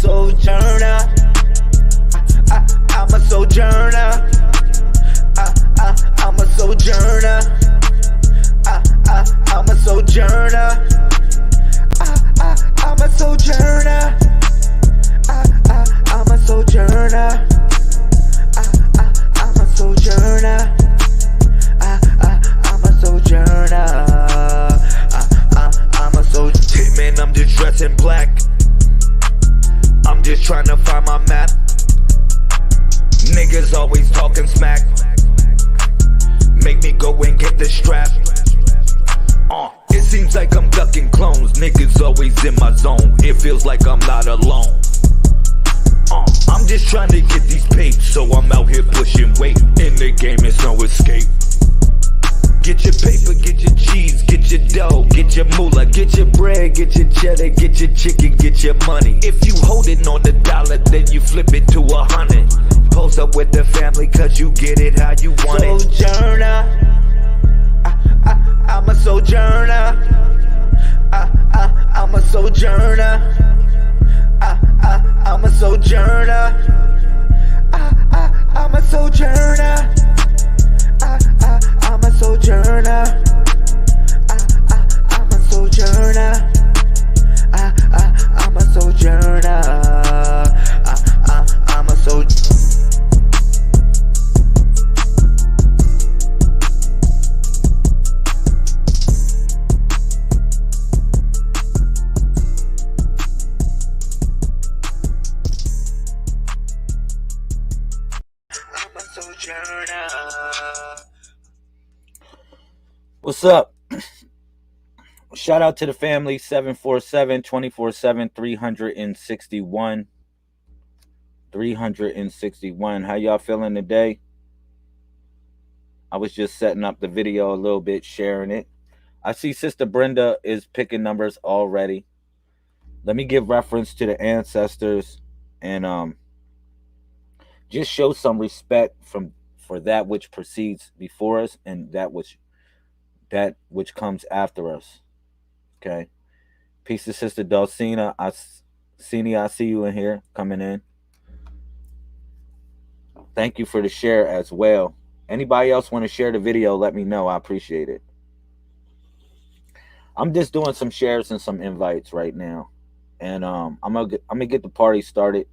sojourner. I'm a sojourner. I'm a sojourner. I'm a sojourner. I'm a sojourner. I'm a sojourner. I'm a sojourner. I'm a sojourner. I'm a sojourner. Man, I'm just dressed in black. I'm just trying to find my map. Niggas always talking smack. Make me go and get the strap. It seems like I'm ducking clones. Niggas always in my zone. It feels like I'm not alone. I'm just trying to get these papes, so I'm out here pushing weight. In the game, it's no escape. Get your paper, get your cheese, get your dough, get your moolah, get your bread, get your cheddar, get your chicken, get your money. If you holding on the dollar, then you flip it to 100. Post up with the family, cause you get it how you want it. Sojourner, I'm a sojourner. I'm a sojourner. I'm a sojourner. I'm a sojourner. I'm a sojourner. I'm a sojourner. I'm a sojourner. I'm a sojourner. What's up? Shout out to the family. 747-24/7 361 361. How y'all feeling today? I was just setting up the video a little bit, sharing it. I see Sister Brenda is picking numbers already. Let me give reference to the ancestors and just show some respect for that which precedes before us and that which comes after us. Okay. Peace to Sister Dulcina. I see you in here coming in. Thank you for the share as well. Anybody else want to share the video, let me know. I appreciate it. I'm just doing some shares and some invites right now. And I'm gonna get the party started.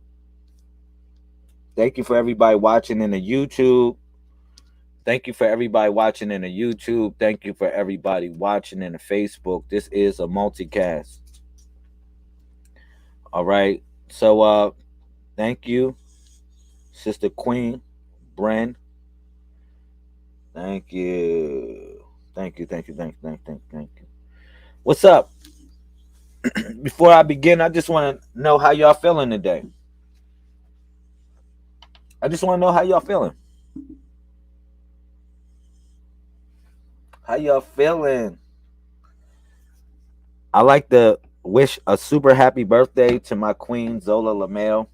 Thank you for everybody watching in the YouTube. Thank you for everybody watching in the YouTube. Thank you for everybody watching in the Facebook. This is a multicast. All right. So thank you, Sister Queen, Bren. Thank you. Thank you. What's up? Before I begin, I just want to know how y'all feeling today. I just want to know how y'all feeling. How y'all feeling? I like to wish a super happy birthday to my queen, Zola LaMail.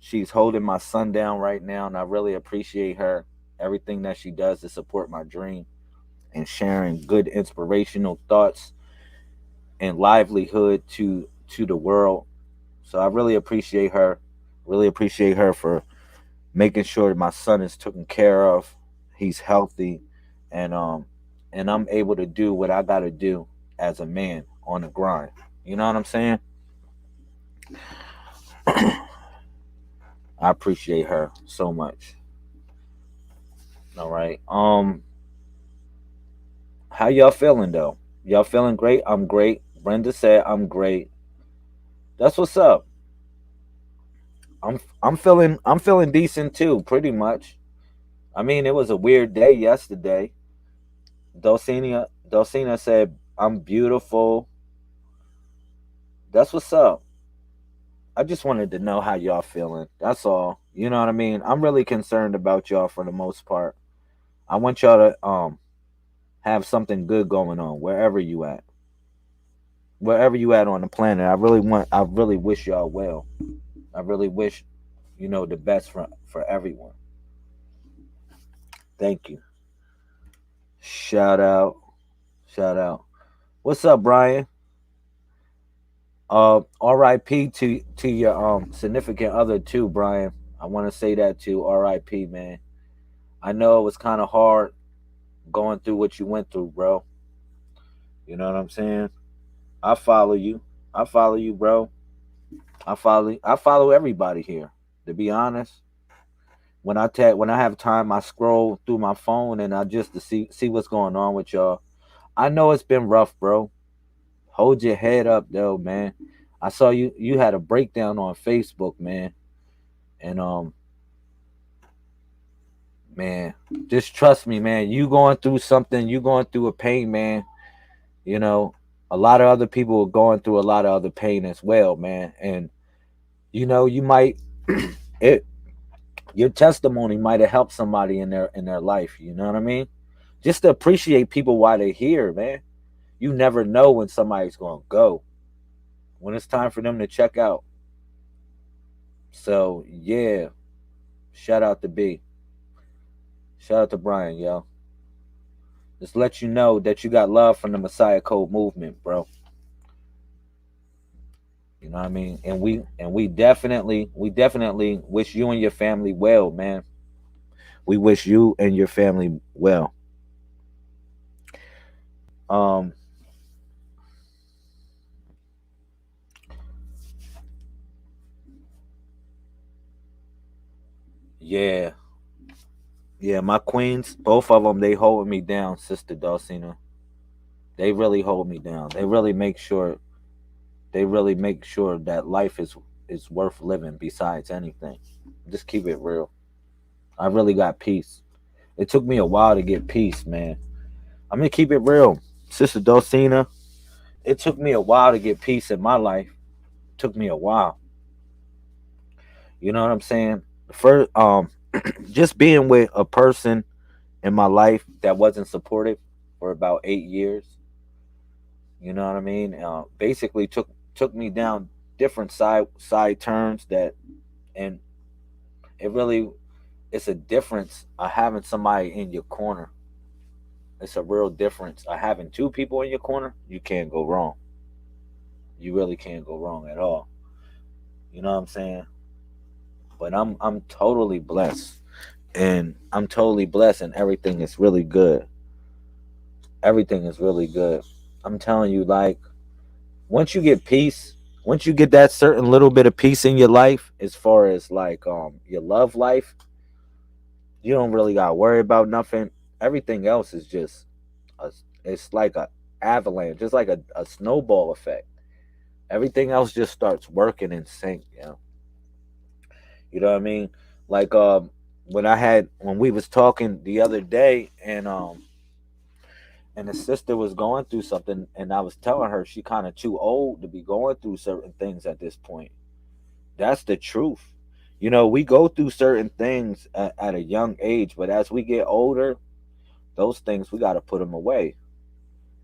She's holding my son down right now, and I really appreciate her. Everything that she does to support my dream and sharing good inspirational thoughts and livelihood to the world. So I really appreciate her. Really appreciate her for making sure my son is taken care of. He's healthy. And I'm able to do what I got to do as a man on the grind. You know what I'm saying? I appreciate her so much. All right. How y'all feeling though? Y'all feeling great? I'm great. Brenda said I'm great. That's what's up. I'm feeling decent too, pretty much. I mean, it was a weird day yesterday. Dulcina said, I'm beautiful. That's what's up. I just wanted to know how y'all feeling. That's all. You know what I mean? I'm really concerned about y'all for the most part. I want y'all to have something good going on wherever you at. Wherever you at on the planet. I really wish y'all well. I really wish, the best for everyone. Thank you. Shout out. What's up, Brian? R.I.P. to your significant other too, Brian. I want to say that too. R.I.P. Man. I know it was kind of hard going through what you went through, bro. You know what I'm saying? I follow you. I follow you, bro. I follow everybody here. To be honest, when I have time, I scroll through my phone and I just to see what's going on with y'all. I know it's been rough, bro. Hold your head up, though, man. I saw you had a breakdown on Facebook, man, and man, just trust me, man. You going through something, you going through a pain, man. You know, a lot of other people are going through a lot of other pain as well, man. And you might it your testimony might have helped somebody in their life. You know what I mean? Just to appreciate people while they're here, man. You never know when somebody's gonna go. When it's time for them to check out. So yeah, shout out to B. Shout out to Brian, yo. Just let you know that you got love from the Messiah Code movement, bro. You know what I mean? And we definitely wish you and your family well, man. We wish you and your family well. Um, yeah, yeah. My queens, both of them, they hold me down, Sister Dulcina. They really hold me down. They really make sure that life is worth living. Besides anything, just keep it real. I really got peace. It took me a while to get peace, man. I'm gonna keep it real, Sister Dulcina. It took me a while to get peace in my life. It took me a while. You know what I'm saying? First, just being with a person in my life that wasn't supportive for about 8 years. You know what I mean? Basically took me down different side turns that, and it really it's a difference of having somebody in your corner. It's a real difference. Of having two people in your corner, you can't go wrong. You really can't go wrong at all. You know what I'm saying? But I'm totally blessed. And I'm totally blessed and everything is really good. Everything is really good. I'm telling you, like, once you get peace, once you get that certain little bit of peace in your life, as far as like your love life, you don't really gotta worry about nothing. Everything else is just a, it's like a avalanche, just like a snowball effect. Everything else just starts working in sync, you know. You know what I mean? Like when we was talking the other day, and the sister was going through something, and I was telling her she kind of too old to be going through certain things at this point. That's the truth. You know, we go through certain things at a young age, but as we get older, those things we got to put them away.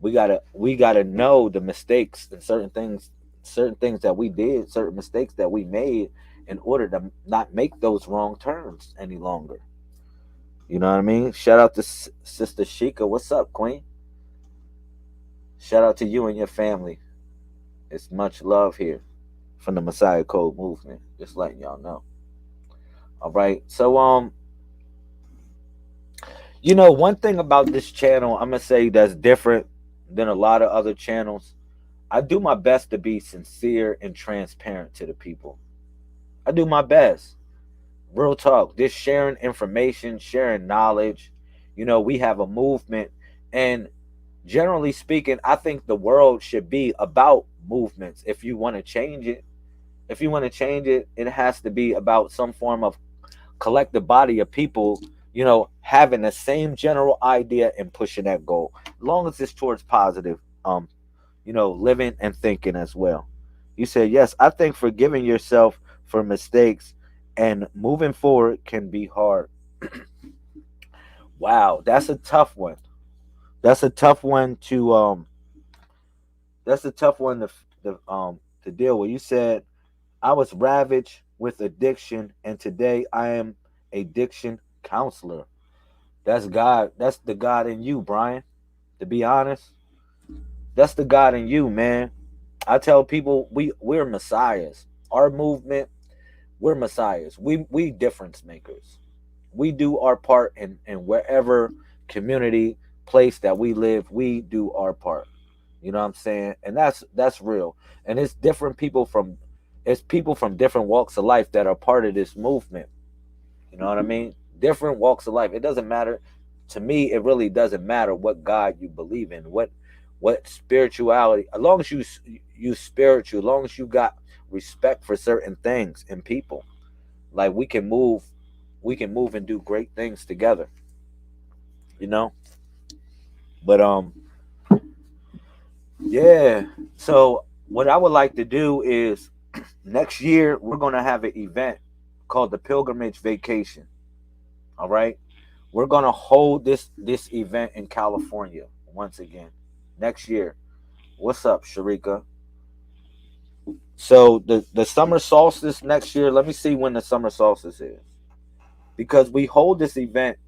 We gotta know the mistakes and certain things that we did, certain mistakes that we made, in order to not make those wrong turns any longer. You know what I mean? Shout out to Sister Sheikah. What's up, Queen? Shout out to you and your family. It's much love here from the Messiah Code movement. Just letting y'all know. All right. So one thing about this channel, I'm gonna say that's different than a lot of other channels. I do my best to be sincere and transparent to the people. I do my best. Real talk. Just sharing information, sharing knowledge. We have a movement, and generally speaking, I think the world should be about movements. If you want to change it, it has to be about some form of collective body of people, having the same general idea and pushing that goal. As long as it's towards positive, living and thinking as well. You said, yes, I think forgiving yourself for mistakes and moving forward can be hard. Wow, that's a tough one. That's a tough one to deal with. You said I was ravaged with addiction, and today I am addiction counselor. That's God. That's the God in you, Brian. To be honest, that's the God in you, man. I tell people we're messiahs. Our movement, we're messiahs. We difference makers. We do our part in wherever community, place that we live, we do our part. You know what I'm saying? And that's real. And it's people from different walks of life that are part of this movement. You know what I mean? Different walks of life. It doesn't matter. To me, it really doesn't matter what God you believe in, what spirituality. As long as you spiritual, as long as you got respect for certain things and people, like we can move and do great things together. You know. But yeah. So what I would like to do is next year we're gonna have an event called the Pilgrimage Vacation. All right. We're gonna hold this event in California once again next year. What's up, Sharika? So the summer solstice next year. Let me see when the summer solstice is, because we hold this event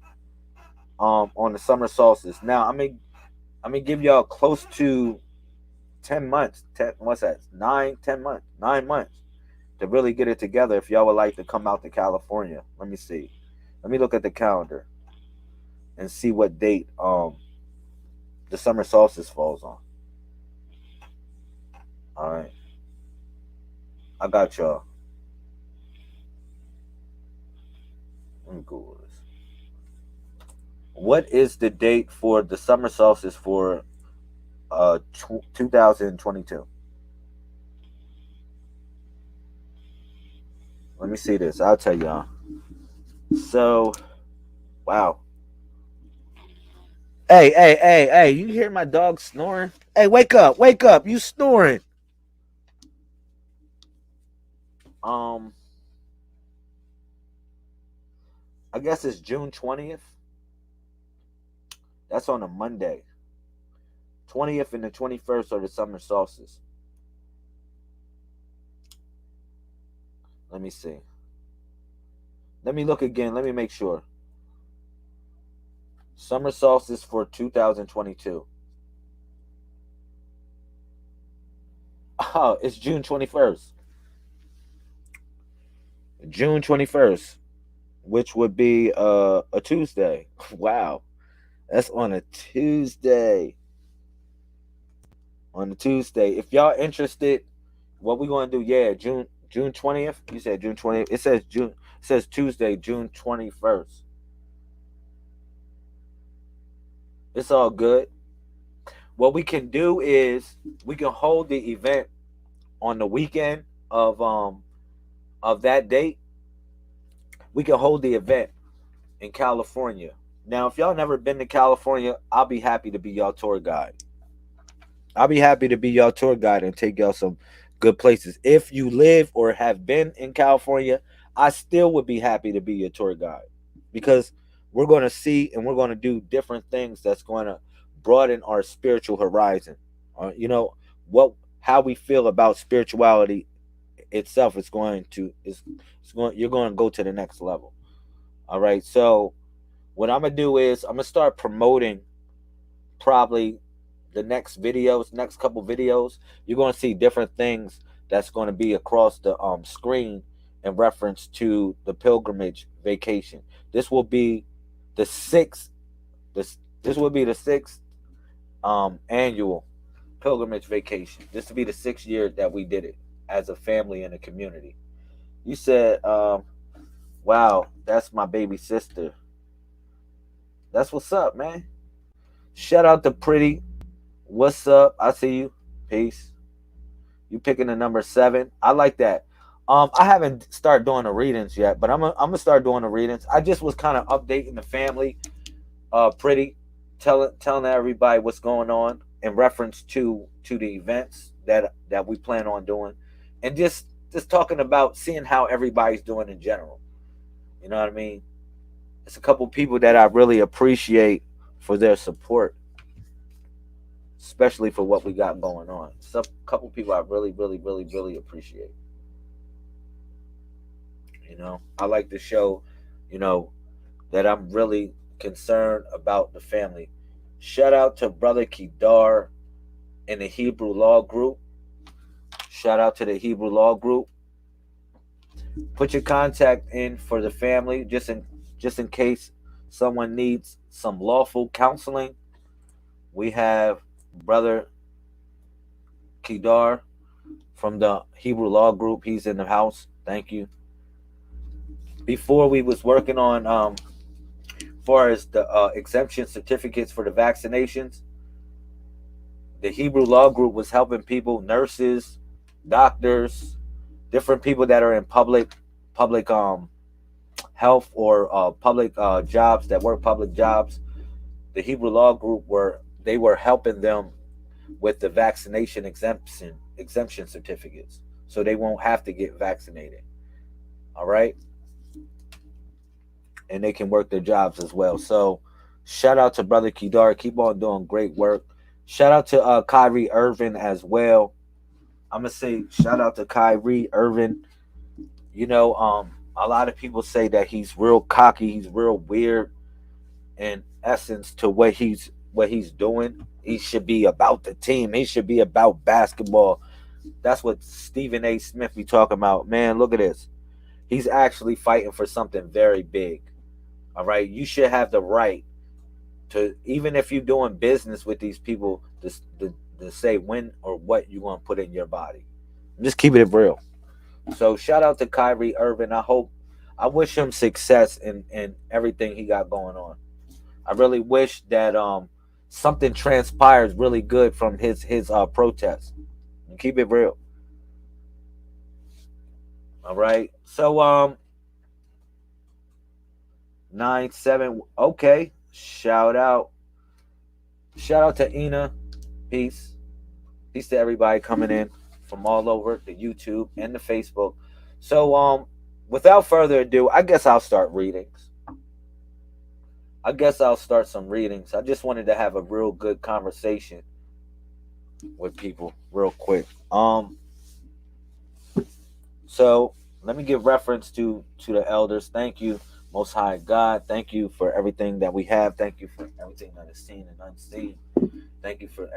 on the summer solstice. Now I mean give y'all close to 10 months. What's that? 9, 10 months, 9 months to really get it together. If y'all would like to come out to California, let me see. Let me look at the calendar and see what date the summer solstice falls on. All right, I got y'all. Let me Google this. What is the date for the summer solstice for 2022? Let me see this. I'll tell y'all. So, wow. Hey! You hear my dog snoring? Hey, wake up! You snoring? Um, I guess it's June 20th. That's on a Monday. 20th and the 21st are the summer solstice. Let me see. Let me look again. Let me make sure. Summer solstice for 2022. Oh, it's June 21st. June 21st, which would be a Tuesday. Wow. That's on a Tuesday. On a Tuesday. If y'all interested, what we gonna do? Yeah, June 20th. You said June 20th. It says June. It says Tuesday, June 21st. It's all good. What we can do is we can hold the event on the weekend of that date. We can hold the event in California. Now, if y'all never been to California, I'll be happy to be y'all tour guide. I'll be happy to be y'all tour guide and take y'all some good places. If you live or have been in California, I still would be happy to be your tour guide, because we're going to see and we're going to do different things that's going to broaden our spiritual horizon. You know what? How we feel about spirituality itself is going to it's going you're going to go to the next level. All right. So what I'm gonna do is I'm gonna start promoting probably the next couple videos. You're going to see different things that's going to be across the screen in reference to the pilgrimage vacation. This will be the sixth. This will be the sixth annual pilgrimage vacation. This will be the 6th year that we did it as a family and a community. You said, "Wow, that's my baby sister." That's what's up, man. Shout out to Pretty. What's up? I see you. Peace. You picking the number 7. I like that. I haven't started doing the readings yet, but I'm gonna start doing the readings. I just was kind of updating the family, Pretty, telling everybody what's going on in reference to the events that we plan on doing, and just talking about seeing how everybody's doing in general. You know what I mean? It's a couple people that I really appreciate for their support, especially for what we got going on. Some couple people I really appreciate. You know, I like to show, you know, that I'm really concerned about the family. Shout out to Brother Kedar in the Hebrew Law Group. Shout out to the Hebrew Law Group. Put your contact in for the family, just in case someone needs some lawful counseling. We have Brother Kedar from the Hebrew Law Group. He's in the house. Thank you. Before we was working on far as the exemption certificates for the vaccinations, the Hebrew Law Group was helping people, nurses, doctors, different people that are in public health or public jobs, that work public jobs. The Hebrew Law Group were helping them with the vaccination exemption certificates, so they won't have to get vaccinated. All right, and they can work their jobs as well. So, shout out to Brother Kedar. Keep on doing great work. Shout out to Kyrie Irving as well. I'm gonna say shout out to Kyrie Irving. A lot of people say that he's real cocky, he's real weird in essence to what he's doing. He should be about the team. He should be about basketball. That's what Stephen A. Smith be talking about. Man, look at this. He's actually fighting for something very big. All right. You should have the right to, even if you're doing business with these people, to say when or what you want to put in your body. Just keep it real. So shout out to Kyrie Irving. I wish him success in everything he got going on. I really wish that something transpires really good from his protest. And keep it real. All right. So 9-7. Okay. Shout out to Ina. Peace. Peace to everybody coming in from all over the YouTube and the Facebook. So without further ado, I guess I'll start readings. I guess I'll start some readings. I just wanted to have a real good conversation with people real quick. So let me give reference to the elders. Thank you, Most High God. Thank you for everything that we have. Thank you for everything that is seen and unseen. Thank you for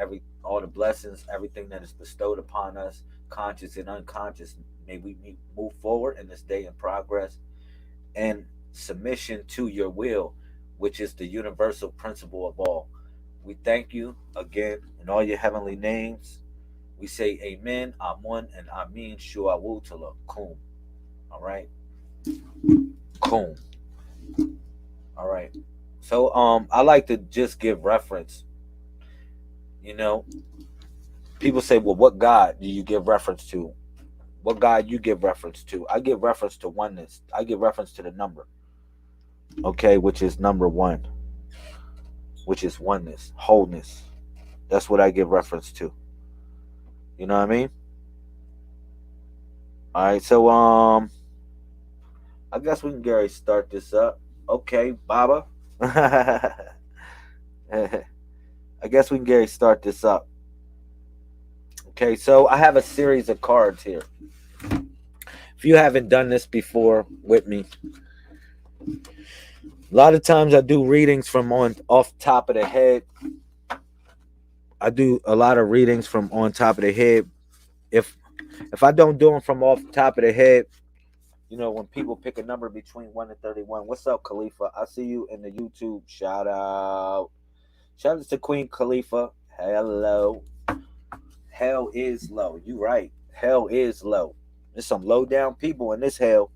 all the blessings, everything that is bestowed upon us, conscious and unconscious. May we move forward in this day in progress and submission to your will, which is the universal principle of all. We thank you again in all your heavenly names. We say amen, amun, and amin, shuawutala, kum. All right? Kum. All right. So I like to just give reference. People say, well, what God do you give reference to? What God you give reference to? I give reference to oneness. I give reference to the number. Okay, which is number one, which is oneness, wholeness. That's what I give reference to. You know what I mean? All right, so I guess we can Gary start this up. Okay, Baba. I guess we can Gary start this up. Okay, so I have a series of cards here. If you haven't done this before with me, a lot of times I do readings from off top of the head. I do a lot of readings from on top of the head. If I don't do them from off top of the head, when people pick a number between 1 and 31. What's up, Khalifa? I see you in the YouTube. Shout out to Queen Khalifa. Hello. Hell is low. You right. Hell is low. There's some low down people in this hell.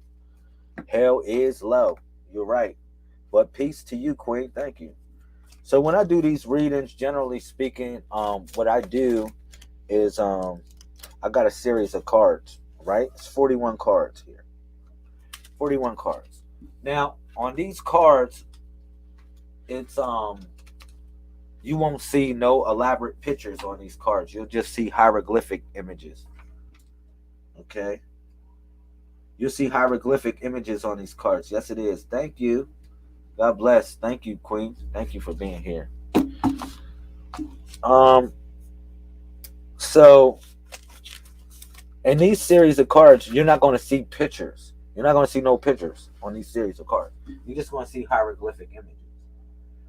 Hell is low. You're right. But peace to you, Queen. Thank you. So when I do these readings, generally speaking, what I do is I got a series of cards, right? It's 41 cards here. 41 cards. Now, on these cards, it's you won't see no elaborate pictures on these cards. You'll just see hieroglyphic images. Okay? You'll see hieroglyphic images on these cards. Yes, it is. Thank you. God bless. Thank you, Queen. Thank you for being here. So in these series of cards, you're not going to see pictures. You're not going to see no pictures on these series of cards. You're just going to see hieroglyphic images.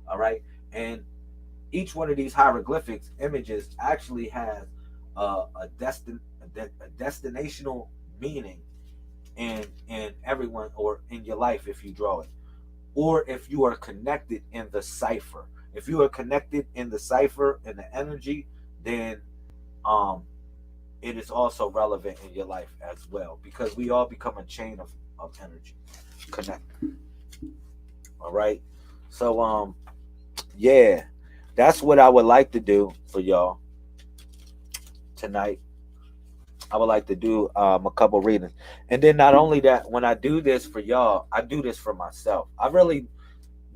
All right? And each one of these hieroglyphics images actually has a destinational meaning in everyone or in your life if you draw it, or if you are connected in the cipher. If you are connected in the cipher and the energy, then um it is also relevant in your life as well, because we all become a chain of energy connect. All right. So yeah, that's what I would like to do for y'all tonight. I would like to do a couple readings. And then not only that, when I do this for y'all, I do this for myself. I really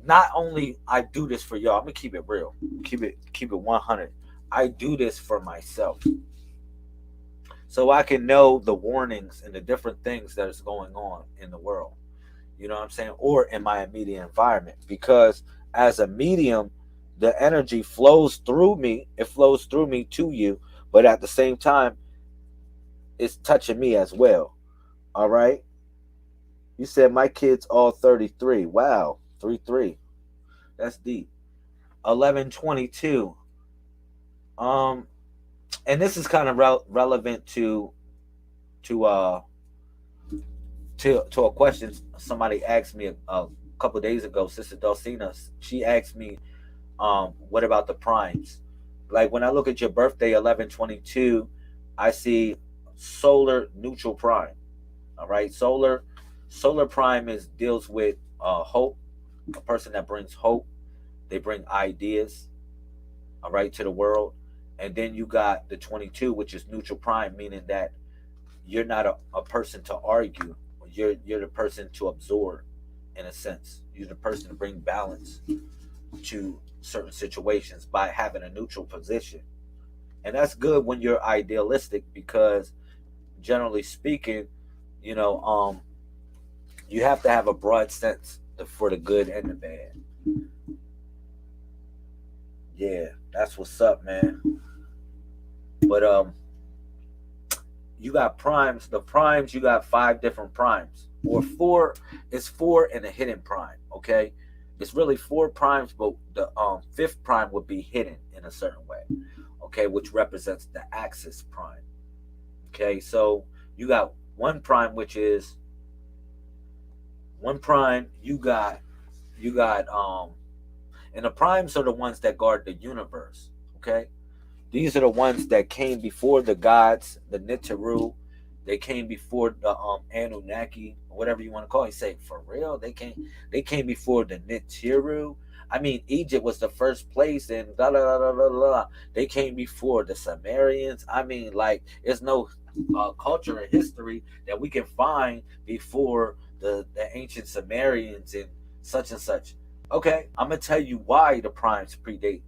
not only I do this for y'all, I'm gonna keep it real. Keep it 100. I do this for myself. So I can know the warnings and the different things that is going on in the world. You know what I'm saying? Or in my immediate environment. Because as a medium, the energy flows through me. It flows through me to you, but at the same time, it's touching me as well. All right. You said my kids all 33. Wow. 3-3. That's deep. 1122. Um, and this is kind of relevant to uh to a question somebody asked me a couple of days ago. Sister Dulcina, she asked me, what about the primes? Like when I look at your birthday, 1122, I see solar neutral prime. All right, solar prime is deals with hope, a person that brings hope. They bring ideas, all right, to the world. And then you got the 22, which is neutral prime, meaning that you're not a person to argue. You're the person to absorb, in a sense. You're the person to bring balance to certain situations by having a neutral position. And that's good when you're idealistic, because generally speaking, you know, you have to have a broad sense for the good and the bad. Yeah, that's what's up, man. But you got primes. The primes, you got 5 different primes, or 4. It's 4 and a hidden prime. Okay, it's really 4 primes, but the 5th prime would be hidden in a certain way. Okay, which represents the axis prime. Okay, so you got one prime, which is one prime. You got and the primes are the ones that guard the universe. Okay, these are the ones that came before the gods, the Nitaru. They came before the Anunnaki, whatever you want to call it. You say, for real? They came before the Nitiru. I mean, Egypt was the first place, and blah, blah, blah, blah, blah. They came before the Sumerians. I mean, like, there's no culture and history that we can find before the ancient Sumerians and such and such. Okay, I'm gonna tell you why the primes predate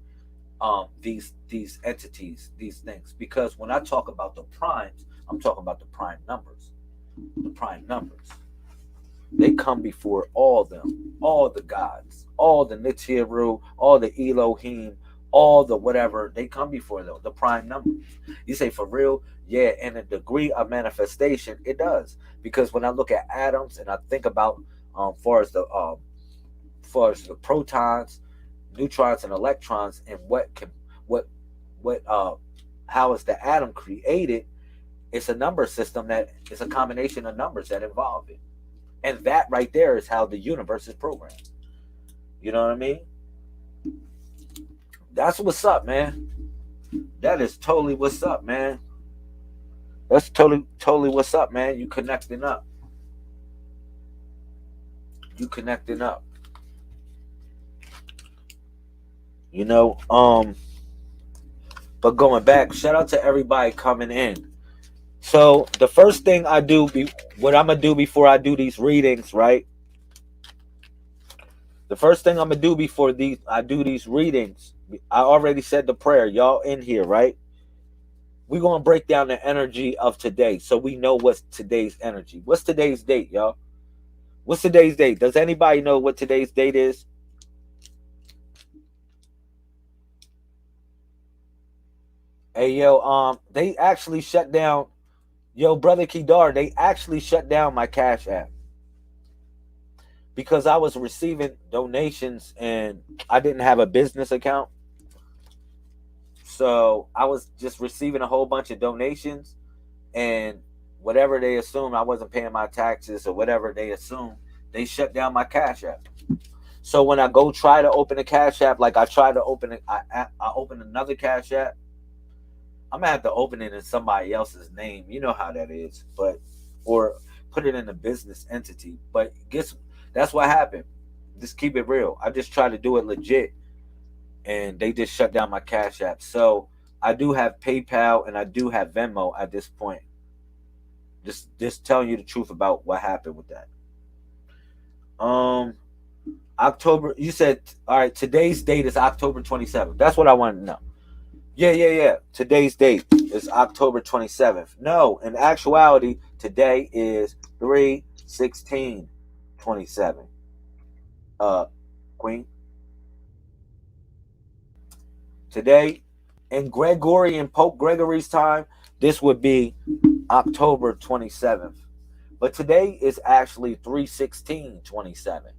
these entities, these things. Because when I talk about the primes, I'm talking about the prime numbers. The prime numbers. They come before all them, all the gods, all the Nitiru, all the Elohim, all the whatever. They come before them, the prime numbers. You say, for real? Yeah, and the degree of manifestation, it does. Because when I look at atoms and I think about far as the protons, neutrons, and electrons, and what how is the atom created? It's a number system that is a combination of numbers that involve it, and that right there is how the universe is programmed. You know what I mean? That's what's up, man. That is totally what's up, man. That's totally what's up, man. You connecting up. You connecting up. You know, but going back, shout out to everybody coming in. So the first thing I do, what I'm gonna do before I do these readings, right? The first thing I'm gonna do before I do these readings, I already said the prayer. Y'all in here, right? We're gonna break down the energy of today, so we know what's today's energy. What's today's date, y'all? What's today's date? Does anybody know what today's date is? Hey, yo, they actually shut down. Yo, brother Kedar, they actually shut down my Cash App because I was receiving donations and I didn't have a business account. So I was just receiving a whole bunch of donations, and whatever they assumed I wasn't paying my taxes or whatever they assumed, they shut down my Cash App. So when I go try to open a Cash App, like I try to open it, I open another Cash App. I'm gonna have to open it in somebody else's name. You know how that is, but or put it in a business entity. But guess that's what happened. Just keep it real. I just tried to do it legit, and they just shut down my Cash App. So I do have PayPal and I do have Venmo at this point. Just telling you the truth about what happened with that. Um, October. You said all right. Today's date is October 27th. That's what I wanted to know. Yeah. Today's date is October 27th. No, in actuality, today is 3/16/27. Uh, Queen. Today, in Gregorian Pope Gregory's time, this would be October 27th. But today is actually 3/16/27.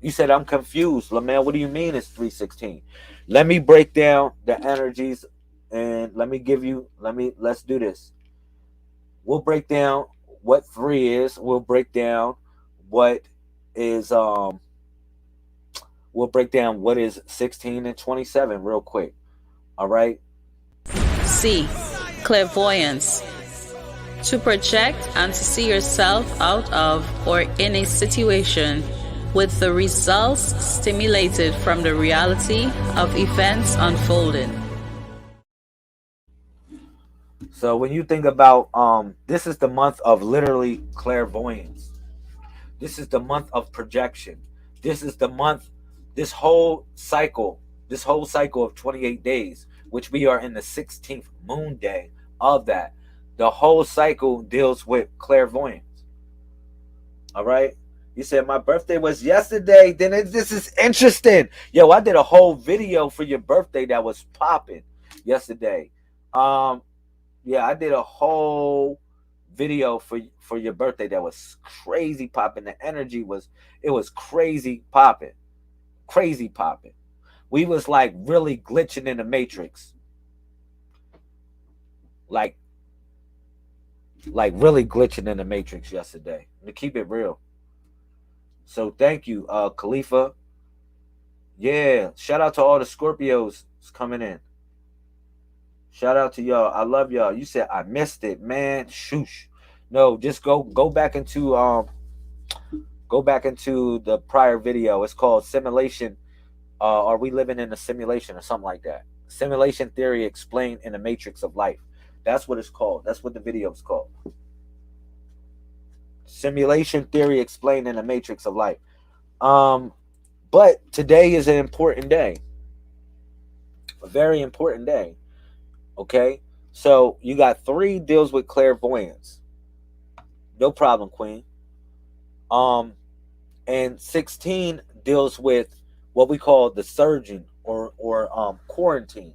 You said I'm confused, LaMan. What do you mean it's 3/16? Let me break down the energies and let's do this. We'll break down what 3 is. We'll break down what is we'll break down what is 16 and 27 real quick. All right? C. Clairvoyance. To project and to see yourself out of or in a situation with the results stimulated from the reality of events unfolding. So when you think about this is the month of literally clairvoyance. This is the month of projection. This is the month, this whole cycle of 28 days, which we are in the 16th moon day of that. The whole cycle deals with clairvoyance. All right? You said my birthday was yesterday. Then this is interesting. Yo, I did a whole video for your birthday that was popping yesterday. Yeah, I did a whole video for your birthday that was crazy popping. The energy was crazy popping. Crazy popping. We was like really glitching in the matrix. Like really glitching in the matrix yesterday. To keep it real. So thank you, Khalifa. Yeah, shout out to all the Scorpios coming in. Shout out to y'all. I love y'all. You said I missed it, man. Shoosh. No, just go back into the prior video. It's called Simulation. Are we living in a simulation or something like that? Simulation theory explained in the matrix of life. That's what it's called. That's what the video is called. Simulation theory explained in the matrix of life. But today is an important day. A very important day. Okay? So you got 3 deals with clairvoyance. No problem, Queen. And 16 deals with what we call the surging or quarantine.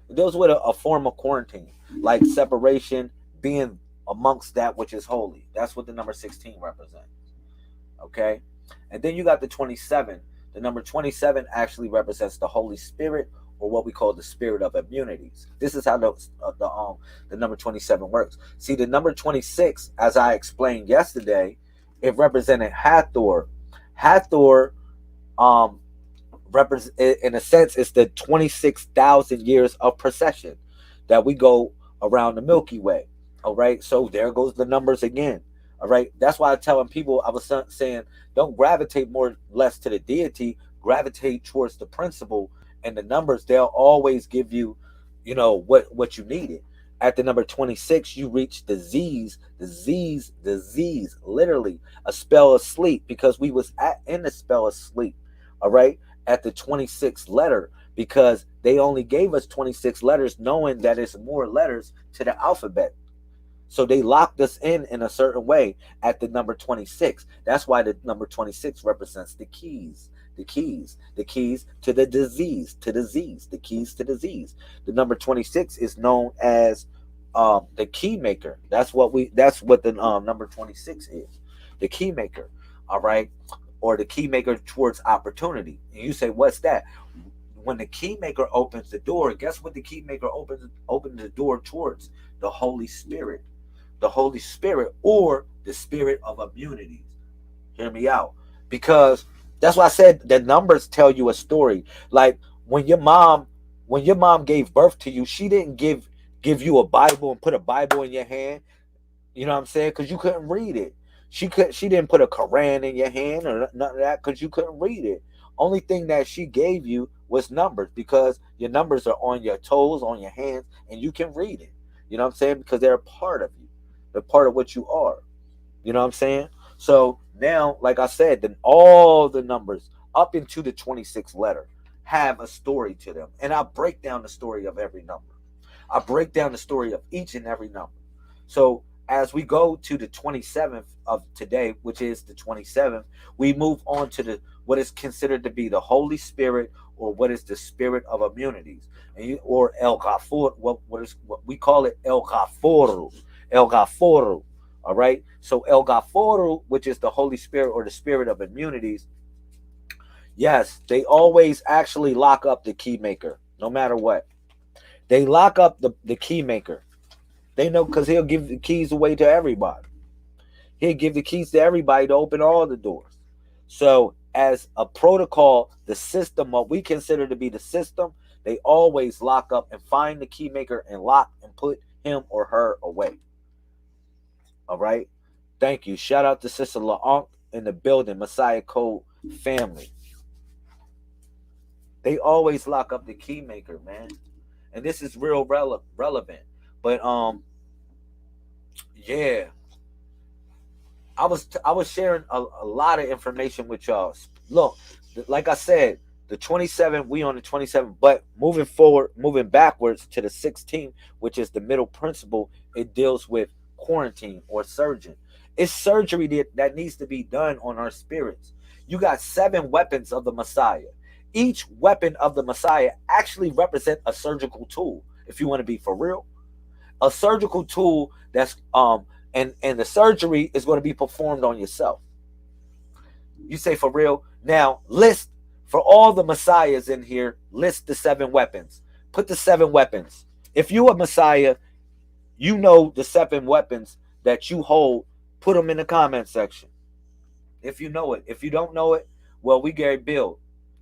It deals with a form of quarantine, like separation, being amongst that which is holy. That's what the number 16 represents. Okay? And then you got the 27. The number 27 actually represents the Holy Spirit, or what we call the spirit of immunities. This is how the number 27 works. See, the number 26, as I explained yesterday, it represented Hathor. Hathor, in a sense, it's the 26,000 years of procession that we go around the Milky Way. All right, so there goes the numbers again. All right, that's why I'm telling people, I was saying, don't gravitate more or less to the deity, gravitate towards the principle, and the numbers, they'll always give you, what you needed. At the number 26, you reach disease, literally a spell of sleep, because we was in the spell of sleep. All right, at the 26th letter, because they only gave us 26 letters, knowing that it's more letters to the alphabet. So they locked us in a certain way at the number 26. That's why the number 26 represents the keys to the disease, the keys to disease. The number 26 is known as the key maker. That's what the number 26 is. The key maker. All right. Or the key maker towards opportunity. And you say, what's that? When the key maker opens the door, guess what the key maker opens the door towards? the Holy Spirit. The Holy Spirit, or the spirit of immunities. Hear me out. Because that's why I said the numbers tell you a story. Like when your mom gave birth to you, she didn't give you a Bible and put a Bible in your hand. You know what I'm saying? Because you couldn't read it. She didn't put a Quran in your hand or none of that because you couldn't read it. Only thing that she gave you was numbers, because your numbers are on your toes, on your hands, and you can read it. You know what I'm saying? Because they're a part of you. They're part of what you are. You know what I'm saying? So now, like I said, then all the numbers up into the 26th letter have a story to them. And I break down the story of every number. I break down the story of each and every number. So as we go to the 27th of today, which is the 27th, we move on to the what is considered to be the Holy Spirit, or what is the spirit of immunities, or El Ghafur, what we call it, El Ghafuru, El Ghafuru. All right. So El Ghafuru, which is the Holy Spirit or the spirit of immunities, yes, they always actually lock up the key maker, no matter what. They lock up the key maker. They know, because he'll give the keys away to everybody. He'll give the keys to everybody to open all the doors. So as a protocol, the system, what we consider to be the system, they always lock up and find the key maker and lock and put him or her away. All right. Thank you. Shout out to Sister LaUnc in the building, Messiah Code family. They always lock up the key maker, man. And this is real relevant. But yeah. I was sharing a lot of information with y'all. Look, like I said, the 27th, we on the 27th, but moving forward, moving backwards to the 16th, which is the middle principle, it deals with quarantine or surgeon. It's surgery that needs to be done on our spirits. You got 7 weapons of the Messiah. Each weapon of the Messiah actually represent a surgical tool, if you want to be for real. A surgical tool that's and the surgery is going to be performed on yourself. You say, for real? Now list, for all the Messiahs in here, list the 7 weapons. Put the 7 weapons. If you a Messiah, you know the 7 weapons that you hold. Put them in the comment section. If you know it. If you don't know it, well, we gotta build.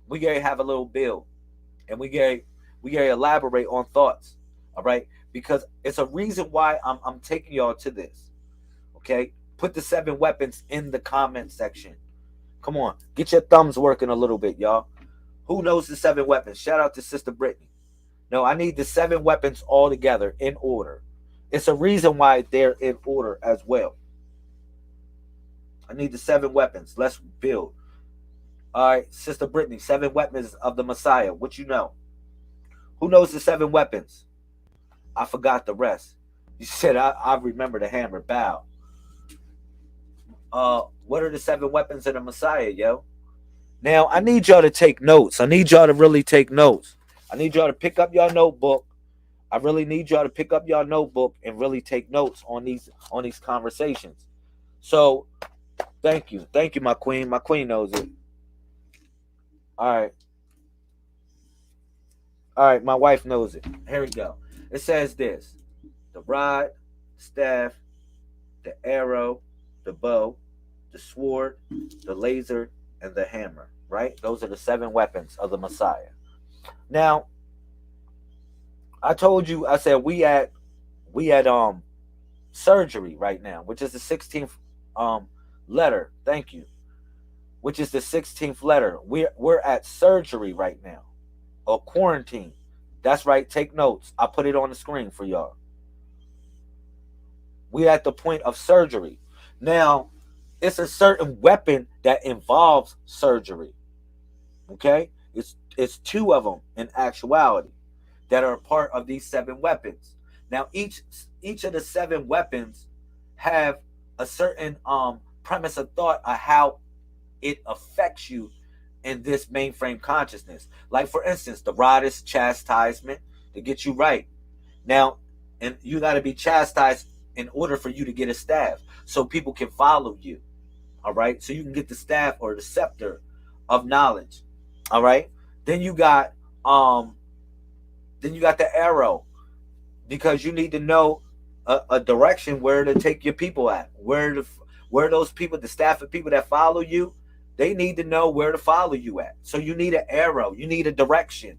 We gotta have a little build. And we gotta elaborate on thoughts. All right? Because it's a reason why I'm taking y'all to this. Okay? Put the 7 weapons in the comment section. Come on. Get your thumbs working a little bit, y'all. Who knows the 7 weapons? Shout out to Sister Brittany. No, I need the 7 weapons all together in order. It's a reason why they're in order as well. I need the 7 weapons. Let's build. All right, Sister Brittany, 7 weapons of the Messiah. What you know? Who knows the 7 weapons? I forgot the rest. You said I remember the hammer. Bow. What are the 7 weapons of the Messiah, yo? Now, I need y'all to take notes. I need y'all to really take notes. I need y'all to pick up your notebook. I really need y'all to pick up your notebook and really take notes on these conversations. So, thank you. Thank you, my queen. My queen knows it. All right. All right, my wife knows it. Here we go. It says this. The rod, staff, the arrow, the bow, the sword, the laser, and the hammer. Right? Those are the 7 weapons of the Messiah. Now, I told you, I said we at surgery right now, which is the 16th letter. Thank you. Which is the 16th letter. We're at surgery right now. Or quarantine. That's right. Take notes. I put it on the screen for y'all. We're at the point of surgery. Now, it's a certain weapon that involves surgery. Okay? It's 2 of them in actuality that are a part of these 7 weapons. Now, each of the 7 weapons have a certain premise of thought of how it affects you in this mainframe consciousness. Like, for instance, the rod is chastisement to get you right. Now, and you got to be chastised in order for you to get a staff, so people can follow you. All right, so you can get the staff or the scepter of knowledge. All right, then you got the arrow, because you need to know a direction where to take your people at, where those people, the staff of people that follow you, they need to know where to follow you at. So you need an arrow, you need a direction.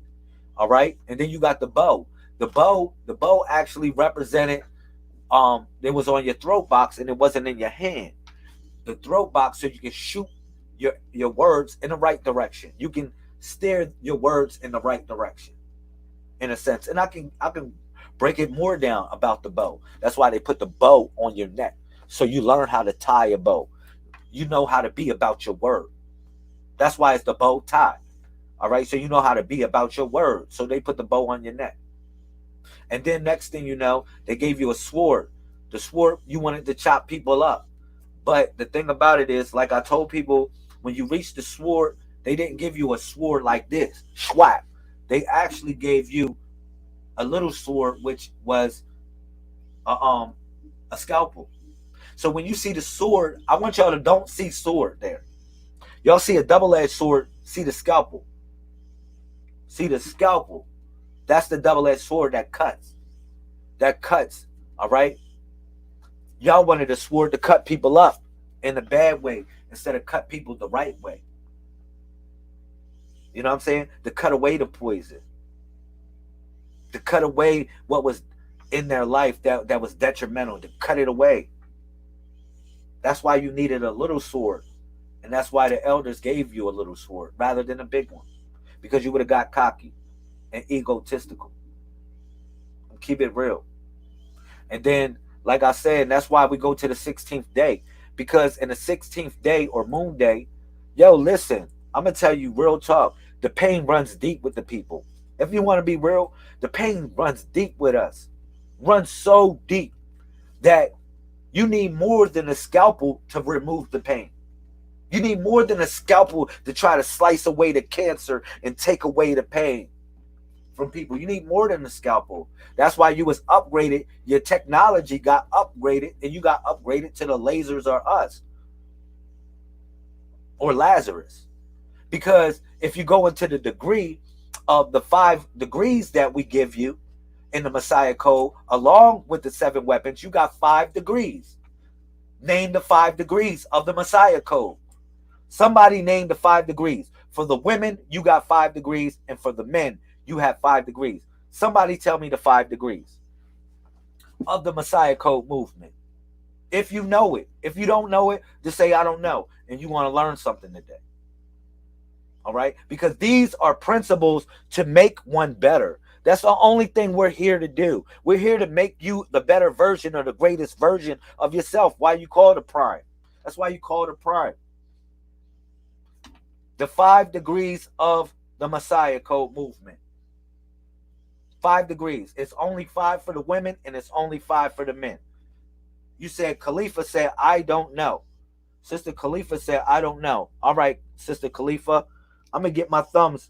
All right. And then you got the bow. The bow actually represented, it was on your throat box and it wasn't in your hand. The throat box, so you can shoot your words in the right direction. You can steer your words in the right direction, in a sense. And I can break it more down about the bow. That's why they put the bow on your neck, so you learn how to tie a bow. You know how to be about your word. That's why it's the bow tie. All right, so you know how to be about your word. So they put the bow on your neck. And then next thing you know, they gave you a sword. The sword, you wanted to chop people up. But the thing about it is, like I told people, when you reach the sword, they didn't give you a sword like this, schwap. They actually gave you a little sword, which was a scalpel. So when you see the sword, I want y'all to don't see sword there. Y'all see a double-edged sword, see the scalpel. See the scalpel. That's the double-edged sword that cuts. That cuts, all right? Y'all wanted a sword to cut people up in a bad way instead of cut people the right way. You know what I'm saying? To cut away the poison. To cut away what was in their life that was detrimental. To cut it away. That's why you needed a little sword. And that's why the elders gave you a little sword rather than a big one. Because you would have got cocky and egotistical. Keep it real. And then, like I said, that's why we go to the 16th day. Because in the 16th day or moon day, yo, listen, I'm going to tell you real talk. The pain runs deep with the people. If you want to be real, the pain runs deep with us. Runs so deep that you need more than a scalpel to remove the pain. You need more than a scalpel to try to slice away the cancer and take away the pain from people. You need more than a scalpel. That's why you was upgraded. Your technology got upgraded, and you got upgraded to the lasers or us or Lazarus. Because if you go into the degree of the 5 degrees that we give you in the Messiah Code, along with the 7 weapons, you got 5 degrees. Name the 5 degrees of the Messiah Code. Somebody named the 5 degrees. For the women, you got 5 degrees, and for the men, you have 5 degrees. Somebody tell me the 5 degrees of the Messiah Code movement. If you know it. If you don't know it, just say, I don't know. And you want to learn something today. All right? Because these are principles to make one better. That's the only thing we're here to do. We're here to make you the better version or the greatest version of yourself. Why you call it a prime. That's why you call it a prime. The 5 degrees of the Messiah Code movement. 5 degrees. It's only 5 for the women and it's only 5 for the men. You said, Khalifa said, I don't know. Sister Khalifa said, I don't know. All right, Sister Khalifa, I'm going to get my thumbs.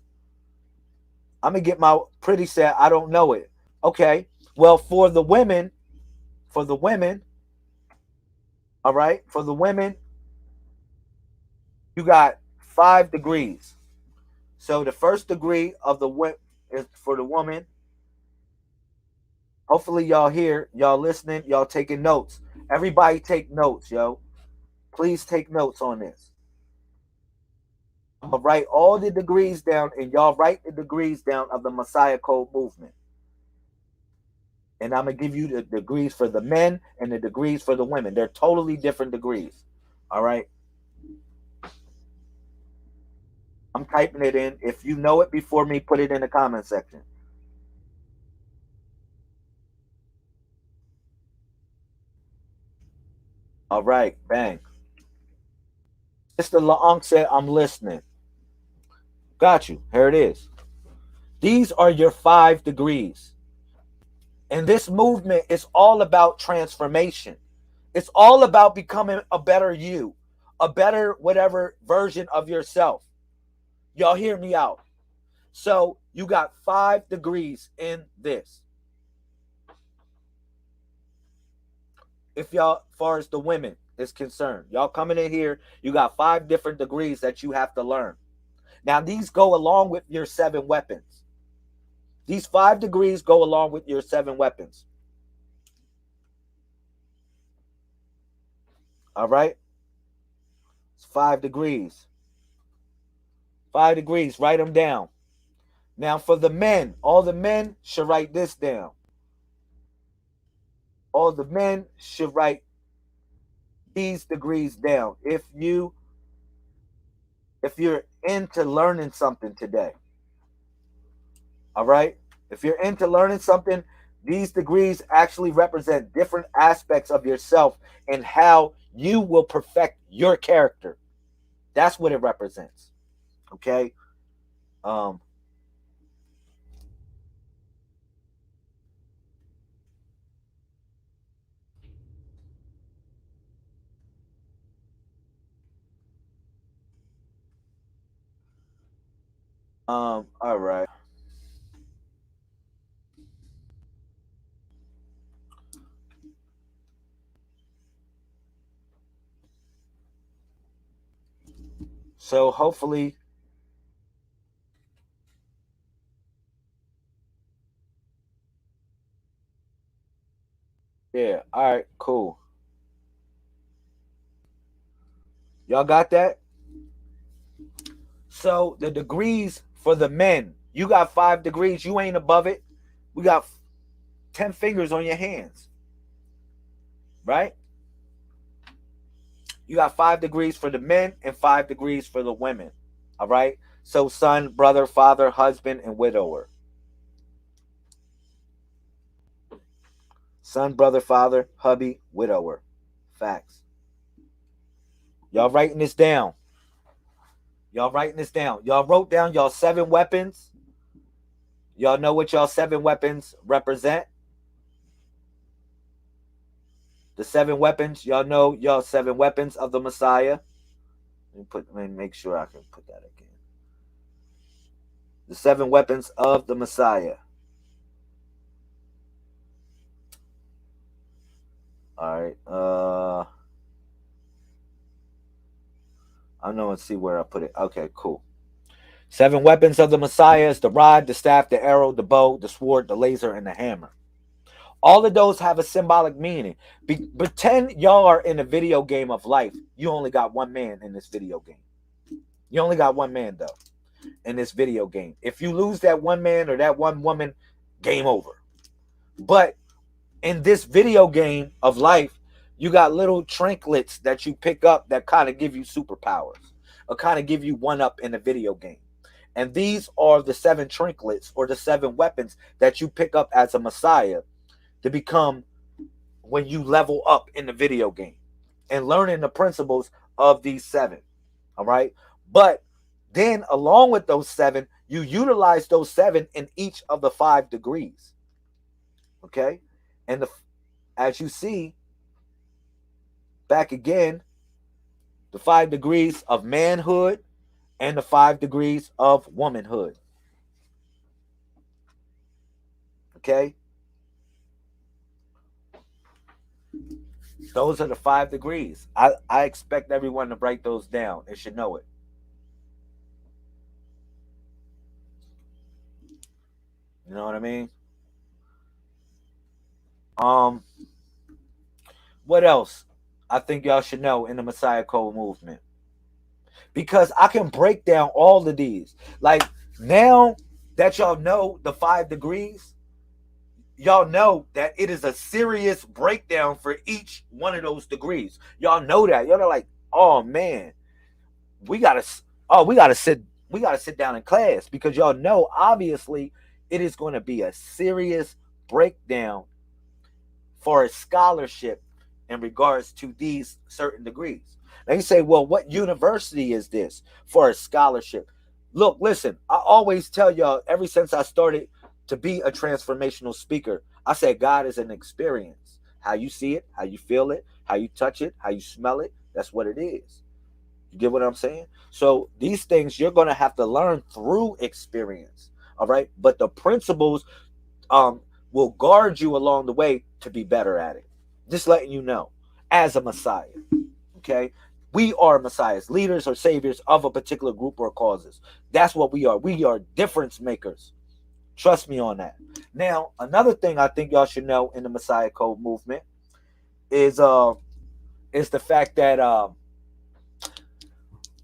I'm going to get my pretty said, I don't know it. Okay. Well, for the women, all right, for the women, you got 5 degrees. So the first degree of the is for the woman. Hopefully y'all here, y'all listening, y'all taking notes. Everybody take notes, yo. Please take notes on this. I'm going to write all the degrees down, and y'all write the degrees down of the Messiah Code movement. And I'm going to give you the degrees for the men and the degrees for the women. They're totally different degrees. All right? I'm typing it in. If you know it before me, put it in the comment section. All right, bang. Mr. LaUnc said, I'm listening. Got you. Here it is. These are your 5 degrees. And this movement is all about transformation. It's all about becoming a better you, a better whatever version of yourself. Y'all hear me out. So you got 5 degrees in this. If y'all, as far as the women is concerned, y'all coming in here, you got 5 different degrees that you have to learn. Now, these go along with your 7 weapons. These 5 degrees go along with your 7 weapons. All right? It's 5 degrees. 5 degrees. Write them down. Now, for the men, all the men should write this down. All the men should write these degrees down. If you're into learning something today, all right? If you're into learning something, these degrees actually represent different aspects of yourself and how you will perfect your character. That's what it represents. Okay? Um all right. So hopefully, yeah, all right, cool. Y'all got that? So the degrees for the men, you got 5 degrees, you ain't above it. We got 10 fingers on your hands, right? You got 5 degrees for the men and 5 degrees for the women. All right. So son, brother, father, husband, and widower. Son, brother, father, hubby, widower. Facts. Y'all writing this down. Y'all writing this down. Y'all wrote down y'all 7 weapons. Y'all know what y'all 7 weapons represent. The 7 weapons. Y'all know y'all 7 weapons of the Messiah. Let me make sure I can put that again. The 7 weapons of the Messiah. All right. I know and see where I put it. Okay, cool. 7 weapons of the Messiah is the rod, the staff, the arrow, the bow, the sword, the laser, and the hammer. All of those have a symbolic meaning. Pretend y'all are in a video game of life. You only got one man in this video game. You only got one man, though, in this video game. If you lose that one man or that one woman, game over. But in this video game of life, you got little trinkets that you pick up that kind of give you superpowers or kind of give you one up in the video game. And these are the 7 trinkets or the 7 weapons that you pick up as a Messiah to become when you level up in the video game and learning the principles of these 7. All right. But then along with those 7, you utilize those 7 in each of the 5 degrees. Okay. And as you see, back again, the 5 degrees of manhood and the 5 degrees of womanhood. Okay? Those are the 5 degrees. I expect everyone to write those down and should know it. You know what I mean? What else I think y'all should know in the Messiah Code movement? Because I can break down all of these. Like, now that y'all know the 5 degrees, y'all know that it is a serious breakdown for each one of those degrees. Y'all know that. Y'all are like, oh man, we gotta sit down in class, because y'all know obviously it is going to be a serious breakdown for a scholarship in regards to these certain degrees. Now you say, well, what university is this for a scholarship? Look, listen, I always tell y'all, ever since I started to be a transformational speaker, I said God is an experience. How you see it, how you feel it, how you touch it, how you smell it, that's what it is. You get what I'm saying? So these things you're going to have to learn through experience. All right. But the principles will guard you along the way to be better at it. Just letting you know, as a Messiah. Okay. We are Messiahs, leaders or saviors of a particular group or causes. That's what we are. We are difference makers. Trust me on that. Now, another thing I think y'all should know in the Messiah Code movement is is the fact that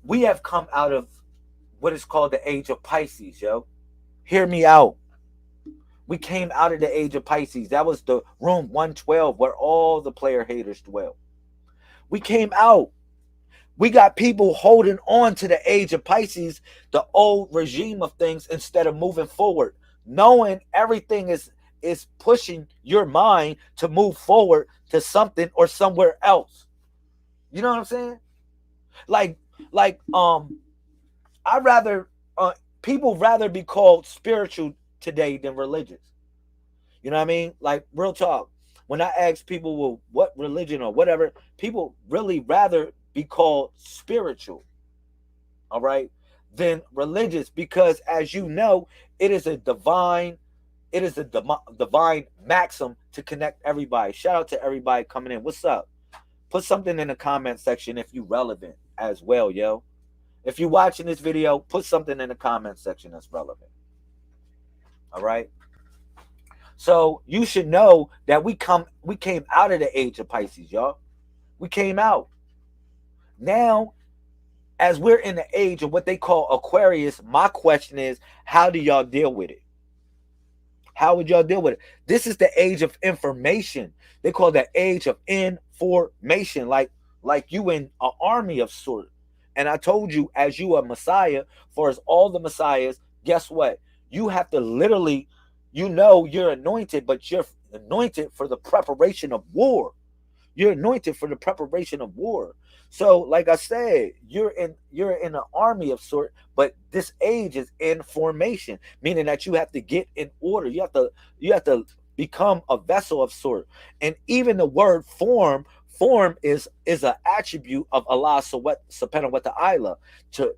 we have come out of what is called the age of Pisces, yo. Hear me out. We came out of the age of Pisces. That was the room 112 where all the player haters dwell. We came out. We got people holding on to the age of Pisces, the old regime of things, instead of moving forward, knowing everything is pushing your mind to move forward to something or somewhere else. You know what I'm saying? Like I rather people rather be called spiritual today than religious. You know what I mean? Like, real talk. When I ask people, well, what religion or whatever, people really rather be called spiritual, all right, than religious, because as you know, it is a divine maxim to connect everybody. Shout out to everybody coming in. What's up? Put something in the comment section if you relevant as well, yo. If you're watching this video, put something in the comment section that's relevant. All right. So you should know that we came out of the age of Pisces, y'all. We came out. Now, as we're in the age of what they call Aquarius, my question is, how do y'all deal with it? How would y'all deal with it? This is the age of information. They call that age of information, like you in an army of sorts. And I told you, as you are Messiah, for as all the Messiahs, guess what? You have to literally, you know, you're anointed, but you're anointed for the preparation of war. You're anointed for the preparation of war. So, like I said, you're in an army of sort, but this age is in formation, meaning that you have to get in order. You have to become a vessel of sort. And even the word form is an attribute of Allah subhanahu wa ta'ala, to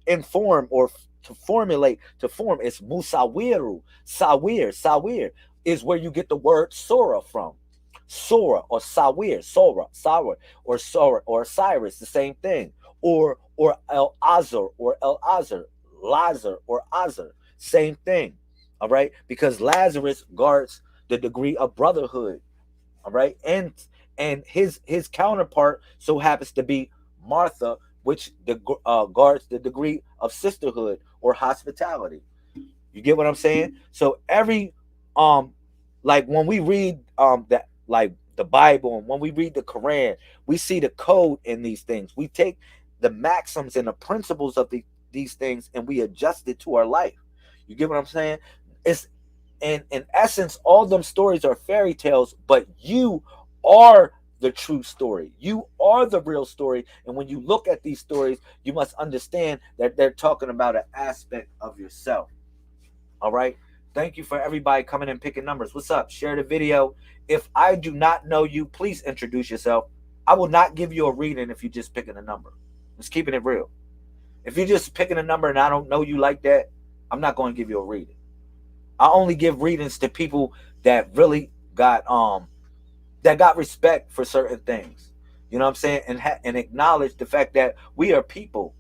inform or to formulate, to form. It's musawiru, sawir is where you get the word Sora from. Sora or Sawir, Sora or Cyrus, the same thing. Or El Azar or El Azar, Lazar or Azar, same thing. All right, because Lazarus guards the degree of brotherhood. All right, and his counterpart so happens to be Martha, which guards the degree of sisterhood or hospitality. You get what I'm saying? So every like when we read that, like the Bible, and when we read the Quran, we see the code in these things. We take the maxims and the principles of these things and we adjust it to our life. You get what I'm saying? It's in essence, all them stories are fairy tales, but you are the true story. You are the real story. And when you look at these stories, you must understand that they're talking about an aspect of yourself. All right. Thank you for everybody coming and picking numbers. What's up? Share the video. If I do not know you, please introduce yourself. I will not give you a reading if you're just picking a number. Just keeping it real. If you're just picking a number and I don't know you like that, I'm not going to give you a reading. I only give readings to people that really got respect for certain things. You know what I'm saying? And acknowledge the fact that we are people.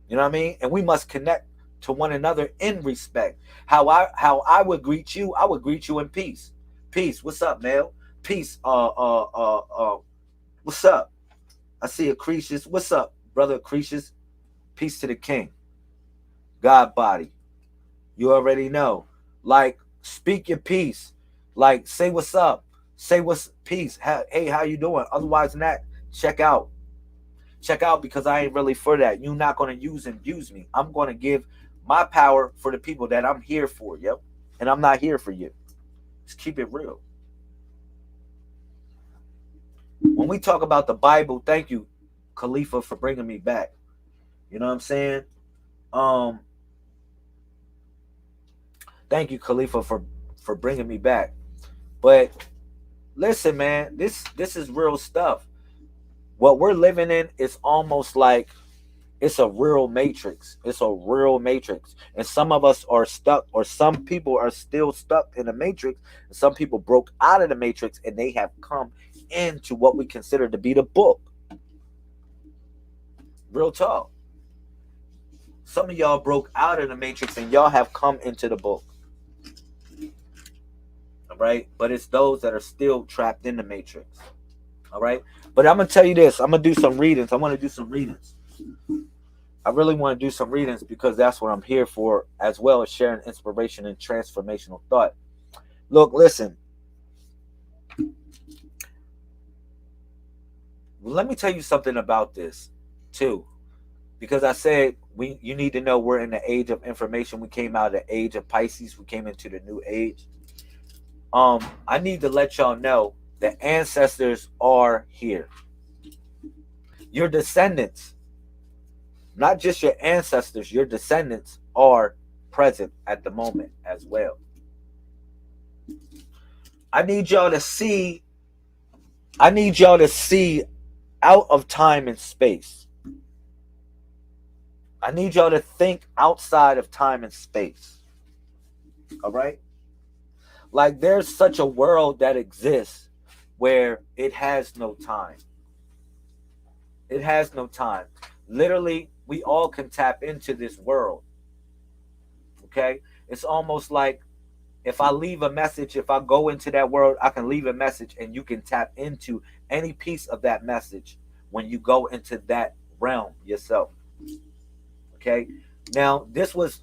You know what I mean? And we must connect to one another in respect. How I would greet you, I would greet you in peace. Peace. What's up, Mel? Peace. What's up? I see Accretius. What's up, brother Accretius? Peace to the king. God body. You already know. Like, speak your peace. Like, say what's up. Say what's peace. Hey, how you doing? Otherwise than that, check out. Check out, because I ain't really for that. You're not going to use and abuse me. I'm going to give my power for the people that I'm here for, yo. And I'm not here for you. Just keep it real. When we talk about the Bible, thank you, Khalifa, for bringing me back. You know what I'm saying? Thank you, Khalifa, for bringing me back. But listen, man, this is real stuff. What we're living in is almost like it's a real matrix. It's a real matrix. And some of us are stuck, or some people are still stuck in the matrix. And some people broke out of the matrix and they have come into what we consider to be the book. Real talk. Some of y'all broke out of the matrix and y'all have come into the book. All right? But it's those that are still trapped in the matrix. All right? But I'm gonna tell you this. I'm gonna do some readings. I want to do some readings. I really want to do some readings because that's what I'm here for, as well as sharing inspiration and transformational thought. Look, listen. Let me tell you something about this, too. Because I said you need to know we're in the age of information. We came out of the age of Pisces. We came into the new age. I need to let y'all know that ancestors are here. Your descendants, not just your ancestors, your descendants are present at the moment as well. I need y'all to see out of time and space. I need y'all to think outside of time and space. All right? Like there's such a world that exists where it has no time. It has no time. Literally, we all can tap into this world. Okay? It's almost like if I leave a message, if I go into that world, I can leave a message and you can tap into any piece of that message when you go into that realm yourself. Okay? Now, this was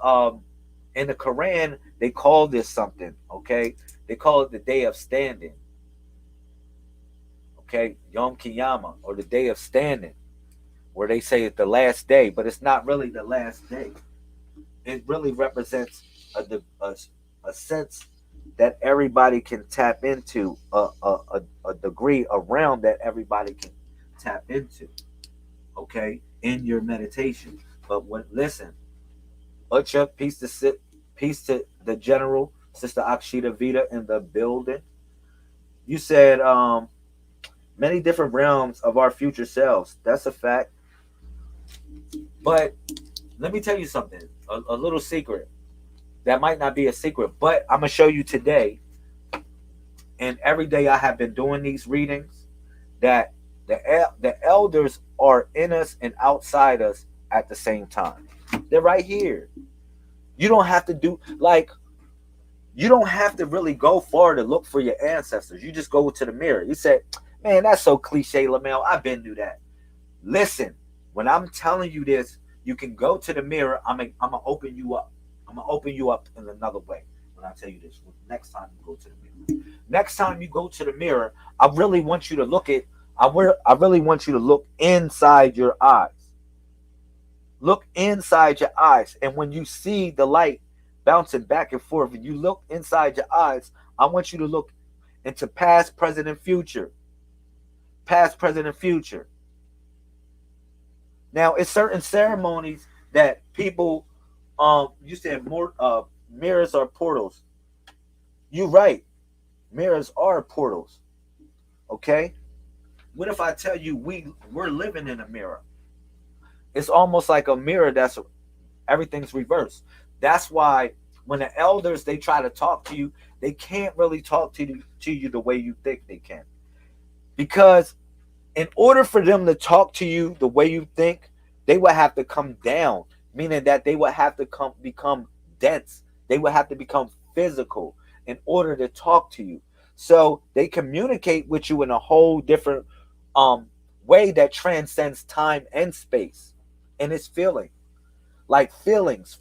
in the Quran, they call this something, okay? They call it the Day of Standing. Okay? Yom Kiyama, or the Day of Standing, where they say it's the last day, but it's not really the last day. It really represents a sense that everybody can tap into, a degree, a realm that everybody can tap into, okay, in your meditation. But listen, Ucha, peace to the general, Sister Akshita Vita in the building. You said many different realms of our future selves. That's a fact. But let me tell you something, a little secret. That might not be a secret, but I'm going to show you today, and every day I have been doing these readings, that the elders are in us and outside us at the same time. They're right here. You don't have to you don't have to really go far to look for your ancestors. You just go to the mirror. You say, man, that's so cliche, Lamel. I've been through that. Listen, when I'm telling you this, you can go to the mirror. I'm going to open you up. I'm going to open you up in another way when I tell you this. Next time you go to the mirror. Next time you go to the mirror, I really want you to I really want you to look inside your eyes. Look inside your eyes. And when you see the light bouncing back and forth, and you look inside your eyes, I want you to look into past, present, and future. Past, present, and future. Now, it's certain ceremonies that people, you said more, mirrors are portals. You're right. Mirrors are portals. Okay? What if I tell you we're living in a mirror? It's almost like a mirror that's everything's reversed. That's why when the elders, they try to talk to you, they can't really talk to you the way you think they can. Because in order for them to talk to you the way you think, they would have to come down, meaning that they would have to become dense. They would have to become physical in order to talk to you. So they communicate with you in a whole different way that transcends time and space. And it's feeling. Like feelings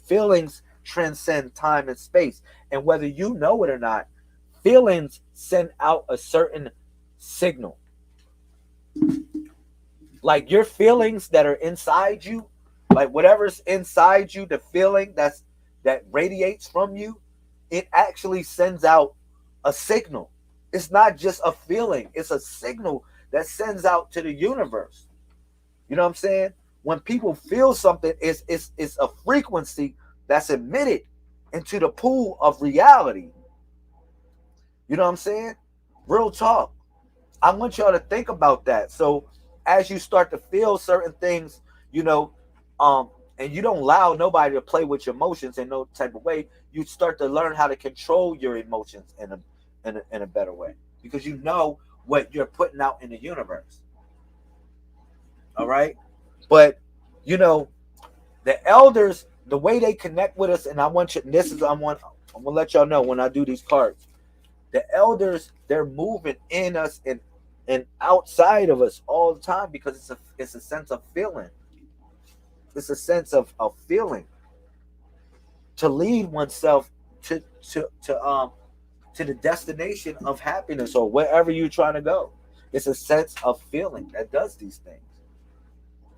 transcend time and space. And whether you know it or not, feelings send out a certain signal. Like your feelings that are inside you, like whatever's inside you, the feeling that radiates from you, it actually sends out a signal. It's not just a feeling, it's a signal that sends out to the universe. You know what I'm saying? When people feel something, it's a frequency that's emitted into the pool of reality. You know what I'm saying? Real talk. I want y'all to think about that. So as you start to feel certain things, and you don't allow nobody to play with your emotions in no type of way, you start to learn how to control your emotions in a better way, because you know what you're putting out in the universe. All right? But, the elders, the way they connect with us, and I want you, I'm going to let y'all know when I do these cards, the elders, they're moving in us and and outside of us all the time, because it's a sense of feeling. It's a sense of feeling to lead oneself to to to um to the destination of happiness or wherever you're trying to go. It's a sense of feeling that does these things.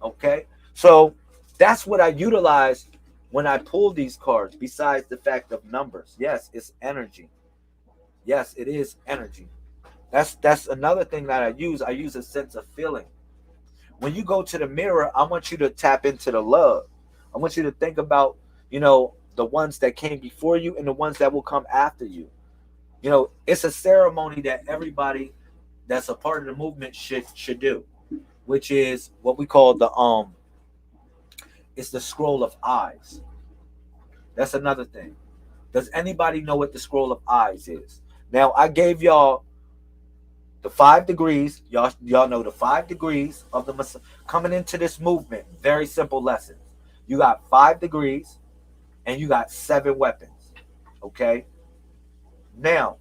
Okay, so that's what I utilize when I pull these cards. Besides the fact of numbers, yes, it's energy. Yes, it is energy. That's another thing that I use. I use a sense of feeling. When you go to the mirror, I want you to tap into the love. I want you to think about, the ones that came before you and the ones that will come after you. It's a ceremony that everybody that's a part of the movement should do, which is what we call it's the scroll of eyes. That's another thing. Does anybody know what the scroll of eyes is? Now I gave y'all the 5 degrees. Y'all know the 5 degrees of the coming into this movement. Very simple lessons. You got 5 degrees and you got 7 weapons. Okay. Now,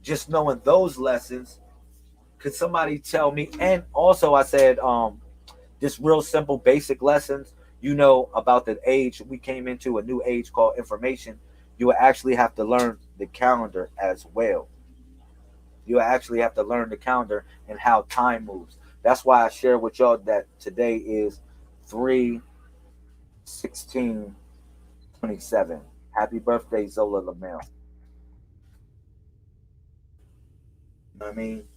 just knowing those lessons, could somebody tell me? And also, I said, just real simple, basic lessons. About the age we came into, a new age called information. You will actually have to learn the calendar as well. You actually have to learn the calendar and how time moves. That's why I share with y'all that today is 3/16/27. Happy birthday, Zola Lamel. You know what I mean?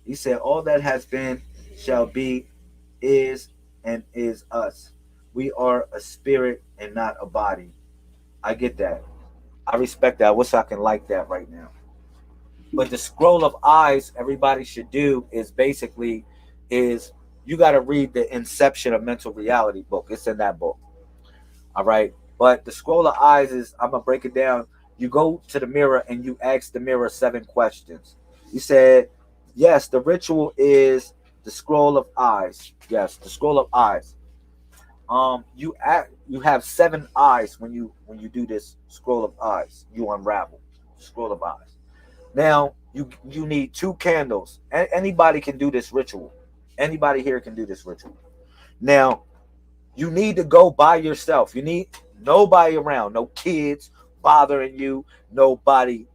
He said, all that has been, shall be, is, and is us. We are a spirit and not a body. I get that. I respect that. I wish I can like that right now. But the scroll of eyes everybody should do is basically is you got to read the Inception of Mental Reality book. It's in that book. All right. But the scroll of eyes is, I'm gonna break it down. You go to the mirror and you ask the mirror 7 questions. You said, yes, the ritual is the scroll of eyes. Yes, the scroll of eyes. You have 7 eyes when you do this scroll of eyes. You unravel scroll of eyes. Now you need 2 candles. Anybody can do this ritual. Anybody here can do this ritual. Now you need to go by yourself. You need nobody around, no kids bothering you, nobody,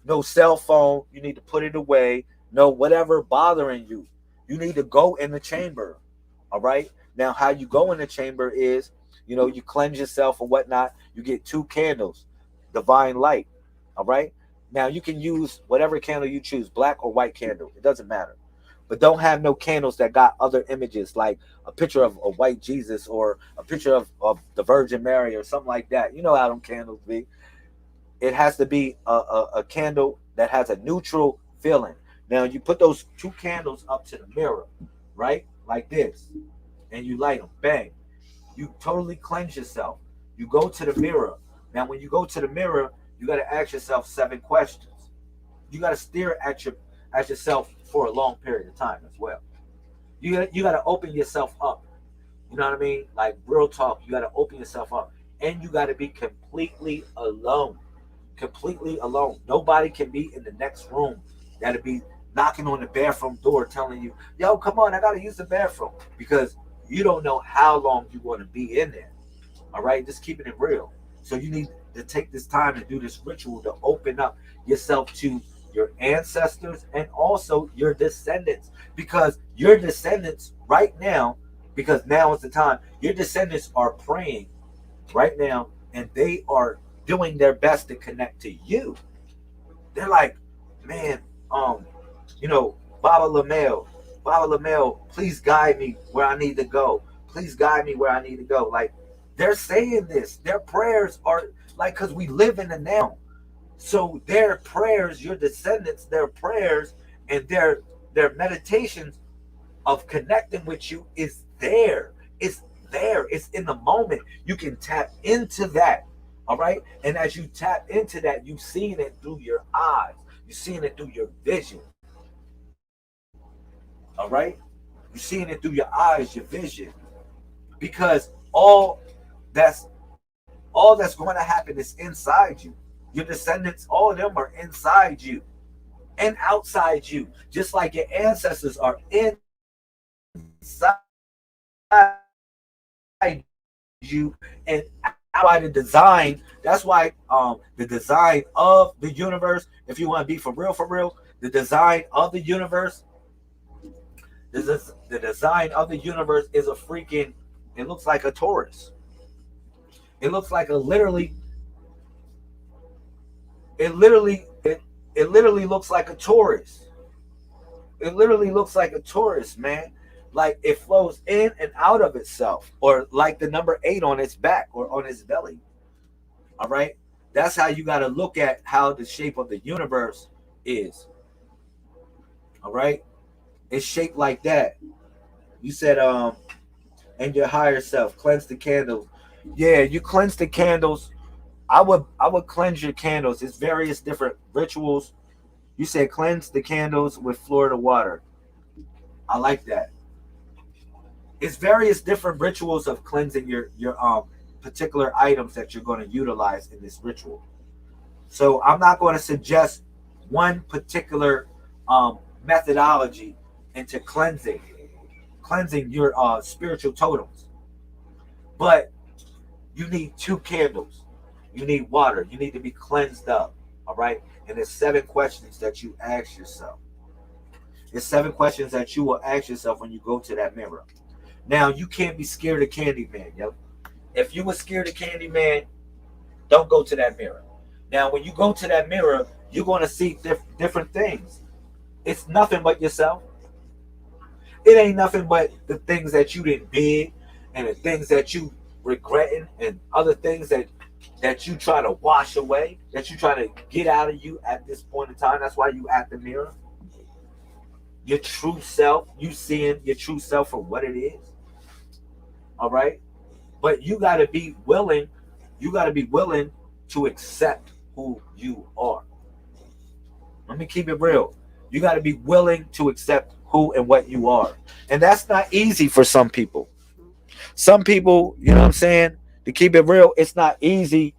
no cell phone. You need to put it away. No whatever bothering you. You need to go in the chamber. All right. Now, how you go in the chamber is, you cleanse yourself or whatnot. You get 2 candles, divine light. All right. Now you can use whatever candle you choose, black or white candle. It doesn't matter. But don't have no candles that got other images like a picture of a white Jesus or a picture of the Virgin Mary or something like that. You know how them candles be. It has to be a candle that has a neutral feeling. Now you put those 2 candles up to the mirror, right? Like this. And you light them. Bang. You totally cleanse yourself. You go to the mirror. Now when you go to the mirror, you got to ask yourself 7 questions. You got to stare at yourself for a long period of time as well. You got to open yourself up. You know what I mean? Like real talk, you got to open yourself up. And you got to be completely alone. Completely alone. Nobody can be in the next room. That'll be knocking on the bathroom door telling you, yo, come on, I got to use the bathroom. Because you don't know how long you want to be in there. All right? Just keeping it real. So you need to take this time and do this ritual to open up yourself to your ancestors and also your descendants. Because your descendants right now, because now is the time, your descendants are praying right now and they are doing their best to connect to you. They're like, man, Baba Lamel, please guide me where I need to go. Please guide me where I need to go. Like, they're saying this. Their prayers are like, because we live in the now. So their prayers, your descendants, their prayers and their meditations of connecting with you is there. It's there. It's in the moment. You can tap into that. All right. And as you tap into that, you've seen it through your eyes. You've seen it through your vision. All right. You're seeing it through your eyes, your vision. Because that's all that's going to happen is inside you. Your descendants, all of them are inside you. and outside you, just like your ancestors are inside you and by the design. That's why the design of the universe, if you want to be for real, the design of the universe, the design of the universe is a freaking, it looks like a Taurus. It looks like a it literally, it literally looks like a Taurus. It literally looks like a Taurus, man. Like it flows in and out of itself, or like the number 8 on its back or on its belly. All right. That's how you got to look at how the shape of the universe is. All right. It's shaped like that. You said, and your higher self, cleanse the candles. Yeah, you cleanse the candles. I would cleanse your candles. It's various different rituals. You said cleanse the candles with Florida water. I like that. It's various different rituals of cleansing your particular items that you're going to utilize in this ritual. So I'm not going to suggest one particular methodology into cleansing your spiritual totems, but you need 2 candles. You need water. You need to be cleansed up. All right. And there's 7 questions that you ask yourself. It's 7 questions that you will ask yourself when you go to that mirror. Now you can't be scared of Candyman. Yep. If you were scared of Candyman, don't go to that mirror. Now when you go to that mirror, you're going to see different things. It's nothing but yourself. It ain't nothing but the things that you didn't bid, and the things that you regretting, and other things that you try to wash away, that you try to get out of you at this point in time. That's why you at the mirror. Your true self, you seeing your true self for what it is. All right. But you got to be willing. You got to be willing to accept who you are. Let me keep it real. You got to be willing to accept who and what you are. And that's not easy for some people. Some people, you know what I'm saying? To keep it real, it's not easy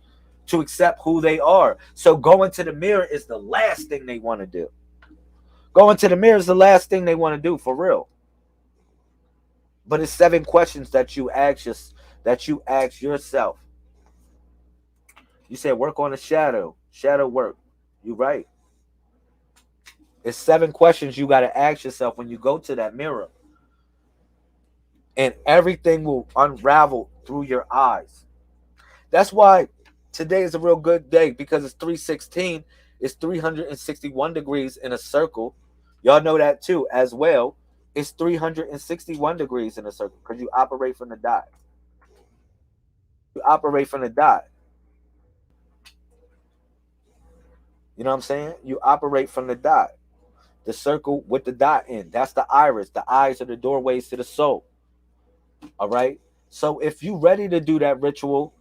to accept who they are. So going to the mirror is the last thing they want to do. Going to the mirror is the last thing they want to do, for real. But it's 7 questions that you ask yourself. You said work on the shadow work. You right. It's 7 questions you got to ask yourself when you go to that mirror. And everything will unravel through your eyes. That's why today is a real good day, because it's 316. It's 361 degrees in a circle. Y'all know that too as well. It's 361 degrees in a circle because you operate from the dot. You operate from the dot. You know what I'm saying? You operate from the dot. The circle with the dot in. That's the iris. The eyes are the doorways to the soul. All right. So if you ready to do that ritual,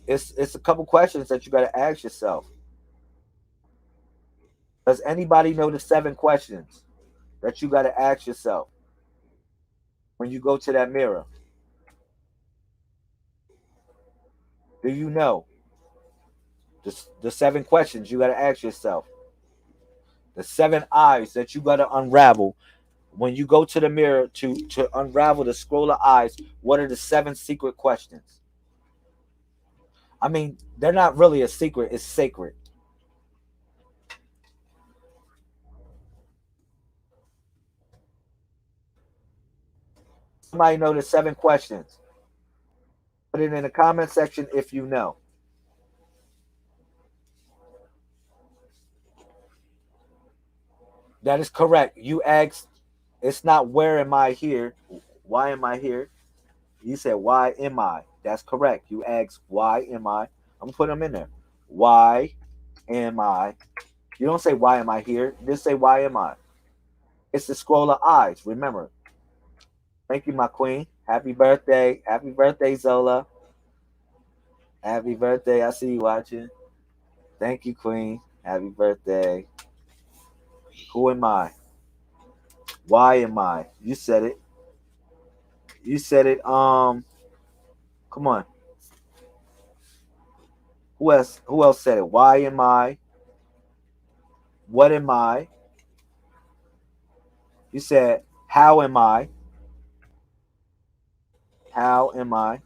it's a couple questions that you got to ask yourself. Does anybody know the 7 questions that you got to ask yourself when you go to that mirror? Do you know the 7 questions you got to ask yourself? The 7 eyes that you got to unravel when you go to the mirror to unravel the scroll of eyes. What are the 7 secret questions? I mean, they're not really a secret. It's sacred. Somebody know the 7 questions. Put it in the comment section if you know. That is correct. You asked, it's not where am I here? Why am I here? You said, why am I? That's correct. You asked, why am I? I'm going to put them in there. Why am I? You don't say, why am I here? Just say, why am I? It's the scroll of eyes. Remember. Thank you, my queen. Happy birthday. Happy birthday, Zola. Happy birthday. I see you watching. Thank you, queen. Happy birthday. Who am I? Why am I? You said it. You said it. Come on. Who else said it? Why am I? what am I? You said, how am I? How am I?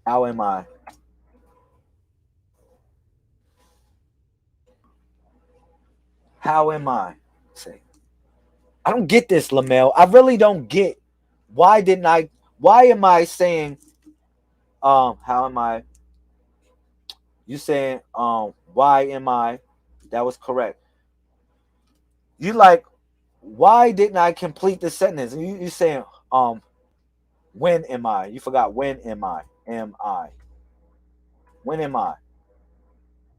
How am I? How am I? Say, I don't get this, Lamel. I really don't get. Why didn't I? Why am I saying? How am I? You saying? Why am I? That was correct. You like? Why didn't I complete the sentence? You saying? When am I? You forgot. When am I? Am I? When am I?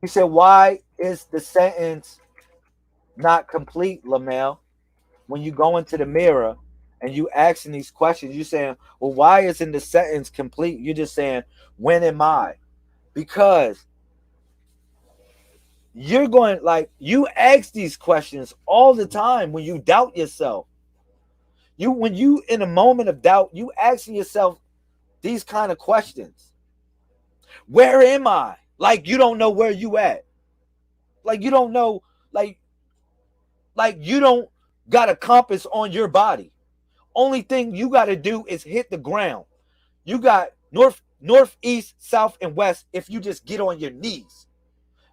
You said, why is the sentence not complete, Lamel? When you go into the mirror and you asking these questions, you saying, well, why isn't the sentence complete? You're just saying, when am I? Because you're going, like, you ask these questions all the time when you doubt yourself. When you in a moment of doubt, you asking yourself these kind of questions. Where am I? Like, you don't know where you at. Like, you don't know, like you don't got a compass on your body. Only thing you got to do is hit the ground. You got north, east, south, and west if you just get on your knees.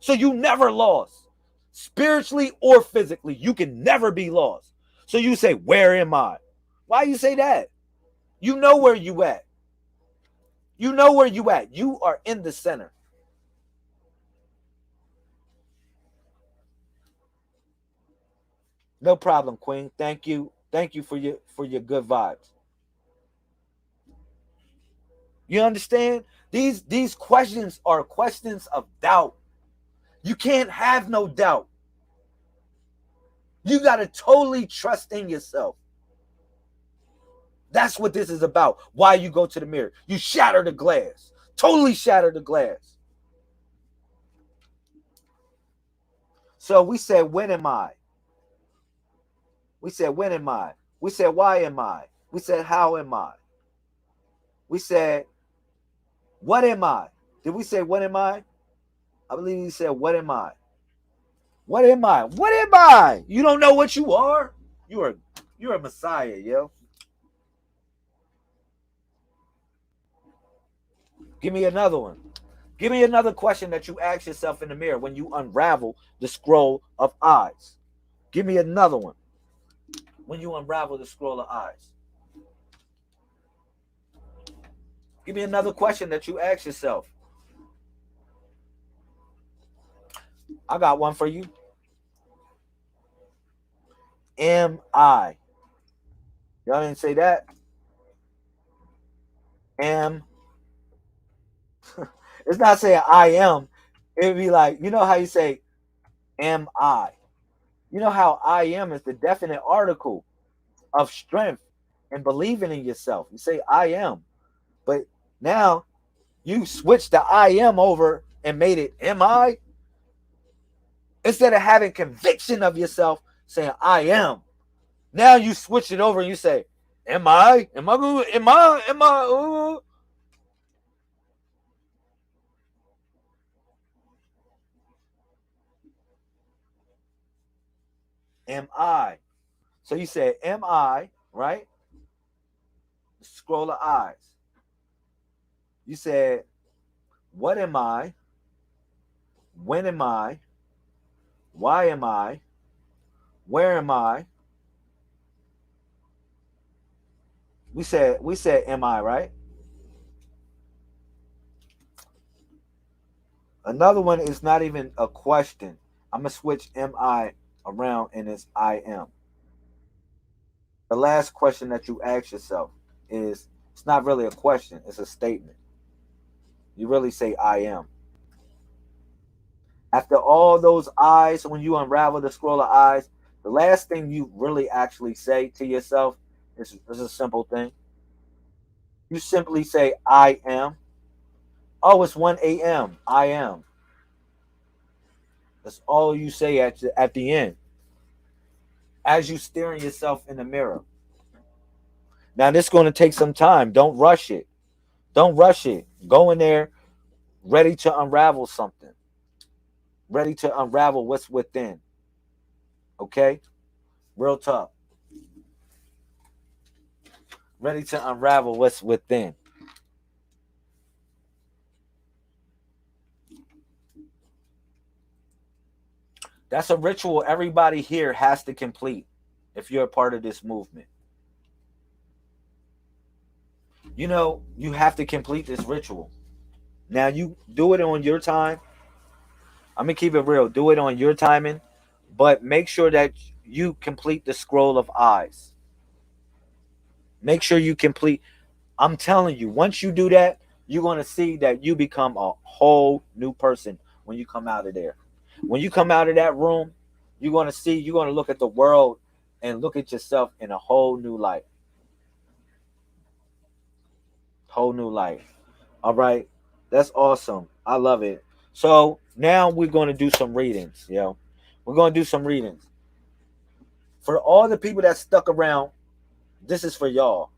So you never lost. Spiritually or physically, you can never be lost. So you say, where am I? Why you say that? You know where you at. You know where you at. You are in the center. No problem, Queen. Thank you. Thank you for your good vibes. You understand? These questions are questions of doubt. You can't have no doubt. You got to totally trust in yourself. That's what this is about. Why you go to the mirror. You shatter the glass. Totally shatter the glass. So we said, when am I? We said, when am I? We said, why am I? We said, how am I? We said, what am I? Did we say, what am I? I believe we said, what am I? What am I? What am I? You don't know what you are? You're a messiah, yo. Give me another one. Give me another question that you ask yourself in the mirror when you unravel the scroll of eyes. Give me another one. When you unravel the scroll of eyes. Give me another question that you ask yourself. I got one for you. Am I? Y'all didn't say that? Am. It's not saying I am. It'd be like, you know how you say, am I? You know how I am is the definite article of strength and believing in yourself. You say I am. But now you switch the I am over and made it am I? Instead of having conviction of yourself, saying I am. Now you switch it over and you say, am I? Am I good? Am I? Am I? Am I? So you said, am I, right? Scroll of eyes. You said, what am I? When am I? Why am I? Where am I? We said am I, right? Another one is not even a question. I'm gonna switch am I around and it's I am. The last question that you ask yourself is it's not really a question, it's a statement. You really say I am. After all those eyes, when you unravel the scroll of eyes, the last thing you really actually say to yourself is a simple thing. You simply say, I am. Oh, it's 1 a.m. I am. That's all you say at the end as you staring yourself in the mirror. Now, this is going to take some time. Don't rush it. Don't rush it. Go in there. ready to unravel something, ready to unravel what's within. Okay? Real talk. Ready to unravel what's within. That's a ritual everybody here has to complete if you're a part of this movement. You know, you have to complete this ritual. Now, you do it on your time. I'm going to keep it real. Do it on your timing, but make sure that you complete the scroll of eyes. Make sure you complete. I'm telling you, once you do that, you're going to see that you become a whole new person when you come out of there. When you come out of that room, you're going to see, you're going to look at the world and look at yourself in a whole new light. Whole new life. All right. That's awesome. I love it. So now we're going to do some readings. Yo, we're going to do some readings. For all the people that stuck around, this is for y'all.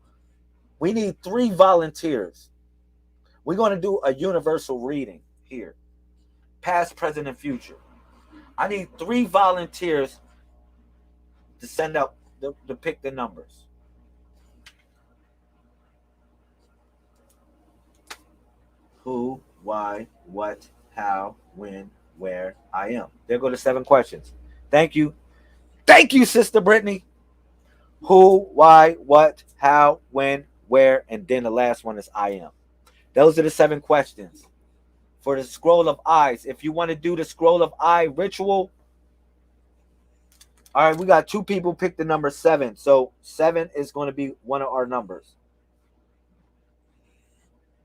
We need 3 volunteers. We're going to do a universal reading here. Past, present, and future. I need 3 volunteers to send out, to pick the numbers. Who, why, what, how, when, where, I am. There go the 7 questions. Thank you. Thank you, Sister Brittany. Who, why, what, how, when, where, and then the last one is I am. Those are the 7 questions. For the scroll of eyes, if you want to do the scroll of eye ritual, all right, we got 2 people pick the number 7. So 7 is going to be one of our numbers.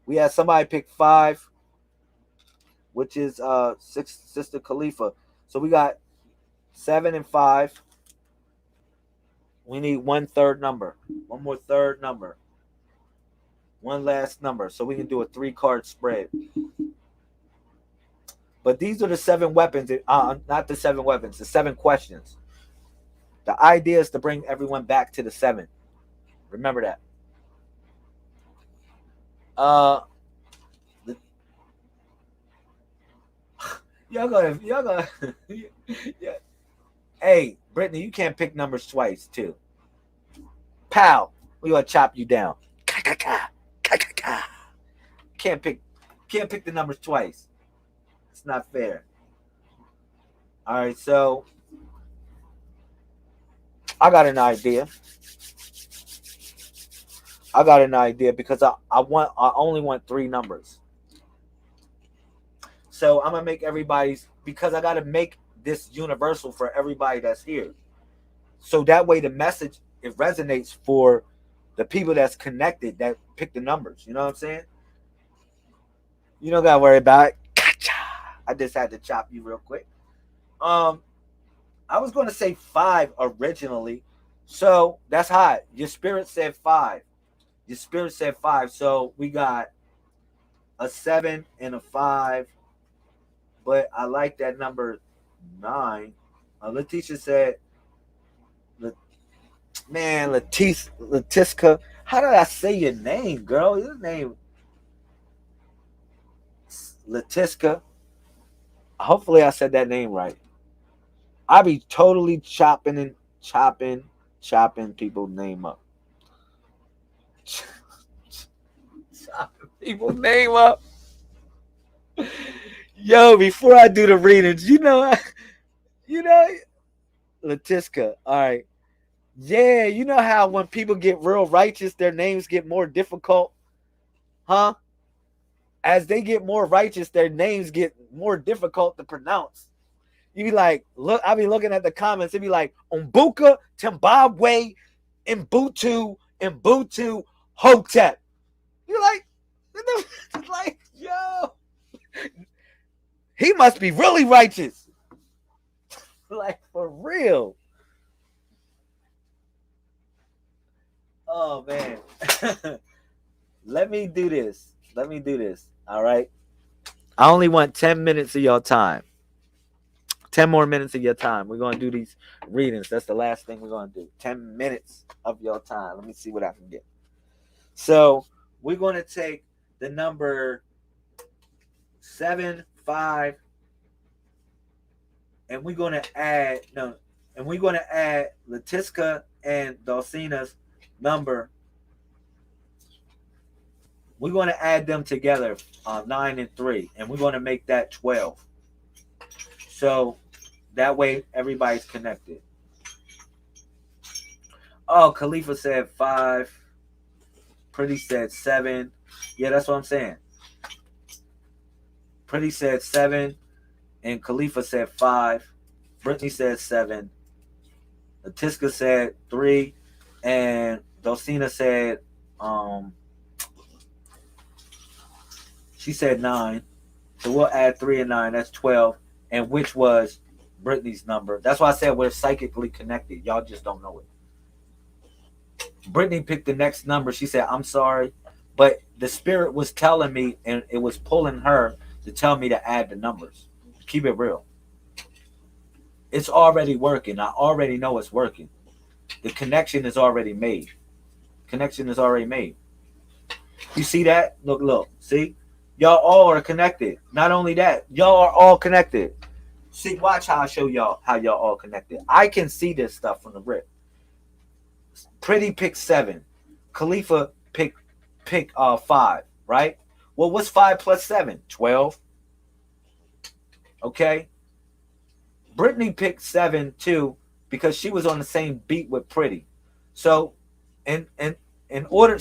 We had somebody pick 5, which is Sister Khalifa. So we got 7 and 5. We need 1 third number. One more third number. One last number. So we can do a 3-card spread. But these are the 7 weapons. Not the 7 weapons. The 7 questions. The idea is to bring everyone back to the 7. Remember that. Y'all gonna yeah. Hey, Brittany, you can't pick numbers twice, too. Pow, we gonna chop you down. Can't pick the numbers twice. It's not fair. All right, so I got an idea. Because I only want 3 numbers. So I'm gonna make everybody's, because I gotta make this universal for everybody that's here. So that way the message, it resonates for the people that's connected that pick the numbers. You know what I'm saying? You don't gotta worry about it. I just had to chop you real quick. I was gonna say 5 originally. So that's hot. Your spirit said 5. So we got a 7 and a 5. But I like that number 9. Letitia said, man, Letiska. How did I say your name, girl? Your name, Letiska. Hopefully I said that name right. I be totally chopping people's name up. Chopping people's name up. Yo, before I do the readings, Letiska. All right. Yeah, you know how when people get real righteous, their names get more difficult? Huh? As they get more righteous, their names get more difficult to pronounce. You be like, look, I be looking at the comments. It be like, Umbuka, Zimbabwe, Mbutu, Hotep. You're like, yo, he must be really righteous. Like, for real. Oh, man. Let me do this. All right. I only want 10 minutes of your time. 10 more minutes of your time. We're going to do these readings. That's the last thing we're going to do. 10 minutes of your time. Let me see what I can get. So we're going to take the number 7, 5, and we're gonna add Letiska and Dulcina's number. We're gonna add them together, 9 and 3, and we're gonna make that 12. So that way everybody's connected. Oh, Khalifa said 5. Pretty said 7. Yeah, that's what I'm saying. Pretty said 7, and Khalifa said 5. Brittany said 7. Letiska said 3, and Dulcina said she said 9. So we'll add 3 and 9. That's 12, and which was Brittany's number. That's why I said we're psychically connected. Y'all just don't know it. Brittany picked the next number. She said, I'm sorry, but the spirit was telling me, and it was pulling her to tell me to add the numbers. Keep it real. It's already working. I already know it's working. The connection is already made. Connection is already made. You see that? Look. See? Y'all all are connected. Not only that, y'all are all connected. See, watch how I show y'all how y'all all connected. I can see this stuff from the rip. Pretty picked 7. Khalifa picked 5, right? Well, what's 5 plus 7? 12. Okay. Brittany picked 7 too because she was on the same beat with Pretty. So, in order